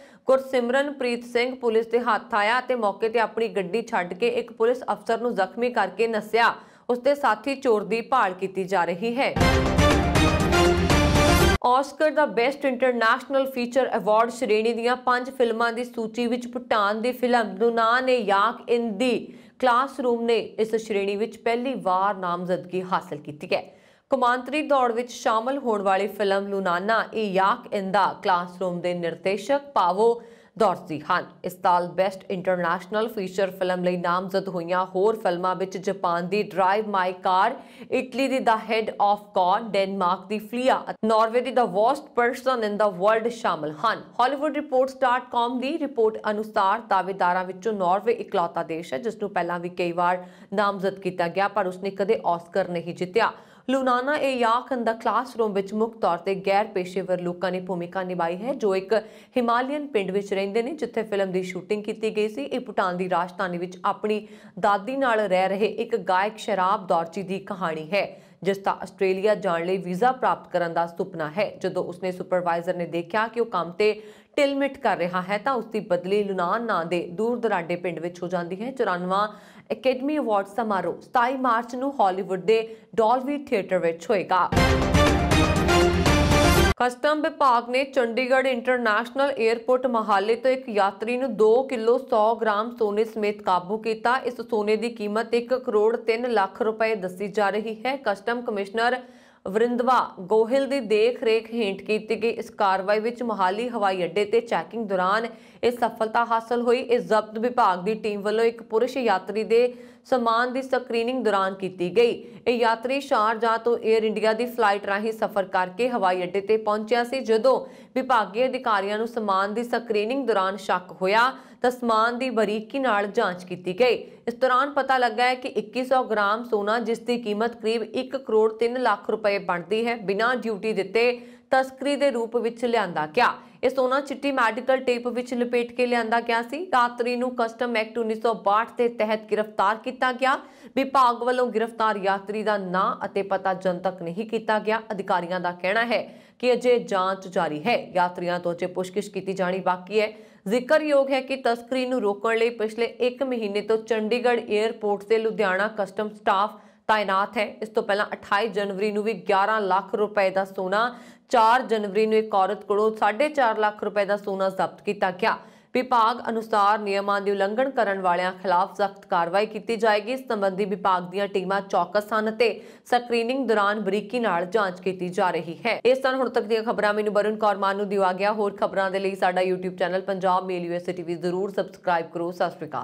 ਗੁਰਸਿਮਰਨਪ੍ਰੀਤ ਸਿੰਘ ਪੁਲਿਸ ਦੇ ਹੱਥ ਆਇਆ ਅਤੇ ਮੌਕੇ ਤੇ ਆਪਣੀ ਗੱਡੀ ਛੱਡ ਕੇ ਇੱਕ ਪੁਲਿਸ ਅਫਸਰ ਨੂੰ ਜ਼ਖਮੀ ਕਰਕੇ ਨੱਸਿਆ। ਉਸਦੇ ਸਾਥੀ ਚੋਰ ਦੀ ਭਾਲ ਕੀਤੀ ਜਾ ਰਹੀ ਹੈ। ਆਸਕਰ ਦਾ ਬੈਸਟ ਇੰਟਰਨੈਸ਼ਨਲ ਫੀਚਰ ਅਵਾਰਡ ਸ਼੍ਰੇਣੀ ਦੀਆਂ 5 ਫਿਲਮਾਂ ਦੀ ਸੂਚੀ ਵਿੱਚ ਭੂਟਾਨ ਦੀ ਫਿਲਮ ਲੂਨਾਨ ਏ ਯਾਕ ਇਨ ਦੀ ਕਲਾਸਰੂਮ ਨੇ ਇਸ ਸ਼੍ਰੇਣੀ ਵਿੱਚ ਪਹਿਲੀ ਵਾਰ ਨਾਮਜ਼ਦਗੀ ਹਾਸਲ ਕੀਤੀ ਹੈ। ਕੌਮਾਂਤਰੀ ਦੌੜ ਵਿੱਚ ਸ਼ਾਮਲ ਹੋਣ ਵਾਲੀ ਫਿਲਮ ਲੂਨਾਨਾ ਏ ਯਾਕ ਇਨ ਦਾ ਕਲਾਸਰੂਮ ਦੇ ਨਿਰਦੇਸ਼ਕ ਪਾਵੋ ਦੌਰਸੀ ਹਨ। ਇਸ ਸਾਲ ਬੈਸਟ ਇੰਟਰਨੈਸ਼ਨਲ ਫੀਚਰ ਫਿਲਮ ਲਈ ਨਾਮਜ਼ਦ ਹੋਈਆਂ ਹੋਰ ਫਿਲਮਾਂ ਵਿੱਚ ਜਾਪਾਨ ਦੀ ਡਰਾਈਵ ਮਾਈ ਕਾਰ, ਇਟਲੀ ਦੀ the head of God, Denmark ਦੀ ਫਲੀਆ ਅਤੇ ਨਾਰਵੇ ਦੀ the worst person in the world ਸ਼ਾਮਲ ਹਨ। hollywoodreports.com ਦੀ ਰਿਪੋਰਟ ਅਨੁਸਾਰ ਦਾਅਵੇਦਾਰਾਂ ਵਿੱਚੋਂ ਨਾਰਵੇ ਇਕਲੌਤਾ ਦੇਸ਼ ਹੈ ਜਿਸ ਨੂੰ ਪਹਿਲਾਂ ਵੀ ਕਈ ਵਾਰ ਨਾਮਜ਼ਦ ਕੀਤਾ ਗਿਆ ਪਰ ਉਸਨੇ ਕਦੇ ਆਸਕਰ ਨਹੀਂ ਜਿੱਤਿਆ। ਲੂਨਾਨਾ ਏ ਯਾਕ ਇਨ ਦਾ ਕਲਾਸਰੂਮ ਵਿੱਚ ਮੁੱਖ ਤੌਰ ਤੇ ਗੈਰ ਪੇਸ਼ੇਵਰ ਲੋਕਾਂ ਨੇ ਭੂਮਿਕਾ ਨਿਭਾਈ ਹੈ ਜੋ ਇੱਕ ਹਿਮਾਲਯਨ ਪਿੰਡ ਵਿੱਚ ਰਹਿੰਦੇ ਨੇ ਜਿੱਥੇ ਫਿਲਮ ਦੀ ਸ਼ੂਟਿੰਗ ਕੀਤੀ ਗਈ ਸੀ। ਇਹ ਭੂਟਾਨ ਦੀ ਰਾਜਧਾਨੀ ਵਿੱਚ ਆਪਣੀ ਦਾਦੀ ਨਾਲ ਰਹਿ ਰਹੇ ਇੱਕ ਗਾਇਕ ਸ਼ਰਾਬ ਦੌਰਚੀ ਦੀ ਕਹਾਣੀ ਹੈ ਜਿਸ ਦਾ ਆਸਟ੍ਰੇਲੀਆ ਜਾਣ ਲਈ ਵੀਜ਼ਾ ਪ੍ਰਾਪਤ ਕਰਨ ਦਾ ਸੁਪਨਾ ਹੈ। ਜਦੋਂ ਉਸਨੇ ਸੁਪਰਵਾਈਜ਼ਰ ਨੇ ਦੇਖਿਆ ਕਿ ਉਹ ਕੰਮ ਤੇ ਢਿਲਮਿਟ ਕਰ ਰਿਹਾ ਹੈ ਤਾਂ ਉਸਦੀ ਬਦਲੀ ਲੂਨਾਨ ਨਾਂ ਦੇ ਦੂਰ ਦਰਾਡੇ ਪਿੰਡ ਵਿੱਚ ਹੋ ਜਾਂਦੀ ਹੈ। 94ਵਾਂ ਅਕੈਡਮੀ ਅਵਾਰਡ ਸਮਾਰੋਹ 27 ਮਾਰਚ ਨੂੰ ਹਾਲੀਵੁੱਡ ਦੇ ਡੋਲਬੀ ਥੀਏਟਰ ਵਿੱਚ ਹੋਏਗਾ। ਕਸਟਮ ਵਿਭਾਗ ਨੇ ਚੰਡੀਗੜ੍ਹ ਇੰਟਰਨੈਸ਼ਨਲ 에ਅਰਪੋਰਟ ਮੋਹਾਲੀ ਤੋਂ ਇੱਕ ਯਾਤਰੀ ਨੂੰ 2 ਕਿਲੋ 100 ਗ੍ਰਾਮ ਸੋਨੇ ਸਮੇਤ ਕਾਬੂ ਕੀਤਾ। ਇਸ ਸੋਨੇ ਦੀ ਕੀਮਤ 1 ਕਰੋੜ 3 ਲੱਖ ਰੁਪਏ ਦੱਸੀ ਜਾ ਰਹੀ ਹੈ। ਕਸਟਮ ਕਮਿਸ਼ਨਰ ਵਰਿੰਦਵਾ ਗੋਹਿਲ ਦੀ ਦੇਖ-ਰੇਖ ਹੇਠ ਕੀਤੀ ਗਈ ਇਸ ਕਾਰਵਾਈ ਵਿੱਚ ਮੋਹਾਲੀ ਹਵਾਈ ਅੱਡੇ ਤੇ ਚੈਕਿੰਗ ਦੌਰਾਨ ਇਹ ਸਫਲਤਾ ਹਾਸਲ ਹੋਈ। ਇਸ ਜ਼ਬਤ ਵਿਭਾਗ ਦੀ ਟੀਮ ਵੱਲੋਂ ਇੱਕ ਪੁਰਸ਼ ਯਾਤਰੀ ਦੇ ਸਮਾਨ ਦੀ ਸਕਰੀਨਿੰਗ ਦੌਰਾਨ ਕੀਤੀ ਗਈ। ਇਹ ਯਾਤਰੀ ਸ਼ਾਰਜਾਹ ਤੋਂ 에ਅਰ ਇੰਡੀਆ ਦੀ ਫਲਾਈਟ ਰਾਹੀਂ ਸਫ਼ਰ ਕਰਕੇ ਹਵਾਈ ਅੱਡੇ ਤੇ ਪਹੁੰਚਿਆ ਸੀ। ਜਦੋਂ ਵਿਭਾਗੀ ਅਧਿਕਾਰੀਆਂ ਨੂੰ ਸਮਾਨ ਦੀ ਸਕਰੀਨਿੰਗ ਦੌਰਾਨ ਸ਼ੱਕ ਹੋਇਆ ਤਾਂ ਸਮਾਨ ਦੀ ਬਰੀਕੀ ਨਾਲ ਜਾਂਚ ਕੀਤੀ ਗਈ। ਇਸ ਦੌਰਾਨ ਪਤਾ ਲੱਗਾ ਹੈ ਕਿ 2100 ਗ੍ਰਾਮ ਸੋਨਾ ਜਿਸ ਦੀ ਕੀਮਤ ਕਰੀਬ 1 ਕਰੋੜ 3 ਲੱਖ ਰੁਪਏ ਬਣਦੀ ਹੈ ਬਿਨਾਂ ਡਿਊਟੀ ਦਿੱਤੇ ਤਸਕਰੀ ਦੇ ਰੂਪ ਵਿੱਚ ਲਿਆਂਦਾ ਗਿਆ। ਇਹ ਸੋਨਾ ਚਿੱਟੀ ਮੈਡੀਕਲ ਟੇਪ ਵਿੱਚ ਲਪੇਟ ਕੇ ਲਿਆਂਦਾ ਗਿਆ ਸੀ। ਯਾਤਰੀ ਨੂੰ ਕਸਟਮ ਐਕਟ 1962 ਦੇ ਤਹਿਤ ਗ੍ਰਿਫਤਾਰ ਕੀਤਾ ਗਿਆ। ਵਿਭਾਗ ਵੱਲੋਂ ਗ੍ਰਿਫਤਾਰ ਯਾਤਰੀ ਦਾ ਨਾਂ ਅਤੇ ਪਤਾ ਜਨਤਕ ਨਹੀਂ ਕੀਤਾ ਗਿਆ। ਅਧਿਕਾਰੀਆਂ ਦਾ ਕਹਿਣਾ ਹੈ ਕਿ ਅਜੇ ਜਾਂਚ ਜਾਰੀ ਹੈ। ਯਾਤਰੀਆਂ ਤੋਂ ਅਜੇ ਪੁੱਛਗਿੱਛ ਕੀਤੀ ਜਾਣੀ ਬਾਕੀ ਹੈ। ਜ਼ਿਕਰਯੋਗ ਹੈ ਕਿ ਤਸਕਰੀ ਨੂੰ ਰੋਕਣ ਲਈ ਪਿਛਲੇ 1 ਮਹੀਨੇ ਤੋਂ ਚੰਡੀਗੜ੍ਹ 에ਅਰਪੋਰਟ ਤੇ ਲੁਧਿਆਣਾ ਕਸਟਮ ਸਟਾਫ ਤਾਇਨਾਤ ਹੈ। ਇਸ ਤੋਂ ਪਹਿਲਾਂ 28 ਜਨਵਰੀ ਨੂੰ ਵੀ 11 ਲੱਖ ਰੁਪਏ ਦਾ ਸੋਨਾ, 4 ਜਨਵਰੀ ਨੂੰ ਇੱਕ ਔਰਤ ਕੋਲੋਂ 4.5 ਲੱਖ ਰੁਪਏ ਦਾ ਸੋਨਾ ਜ਼ਬਤ ਕੀਤਾ ਗਿਆ। ਵਿਭਾਗ ਅਨੁਸਾਰ ਨਿਯਮਾਂ ਦੀ ਉਲੰਘਣ ਕਰਨ ਵਾਲਿਆਂ ਖਿਲਾਫ ਸਖਤ ਕਾਰਵਾਈ ਕੀਤੀ ਜਾਏਗੀ। ਇਸ ਸੰਬੰਧੀ ਵਿਭਾਗ ਦੀਆਂ ਟੀਮਾਂ ਚੌਕਸ ਹਨ ਅਤੇ ਸਕਰੀਨਿੰਗ ਦੌਰਾਨ ਬਰੀਕੀ ਨਾਲ ਜਾਂਚ ਕੀਤੀ ਜਾ ਰਹੀ ਹੈ। ਇਸ ਤਰ੍ਹਾਂ ਹੁਣ ਤੱਕ ਦੀਆਂ ਖਬਰਾਂ ਮੈਨੂੰ ਵਰੁਣ ਕੌਰ ਮਾਨ ਨੂੰ ਦਿਵਾ ਗਿਆ। ਹੋਰ ਖਬਰਾਂ ਦੇ ਲਈ ਸਾਡਾ YouTube ਚੈਨਲ ਪੰਜਾਬ ਮੇਲ USA TV ਜ਼ਰੂਰ ਸਬਸਕ੍ਰਾਈਬ ਕਰੋ। ਸਤਿ ਸ਼੍ਰੀ ਅਕਾਲ।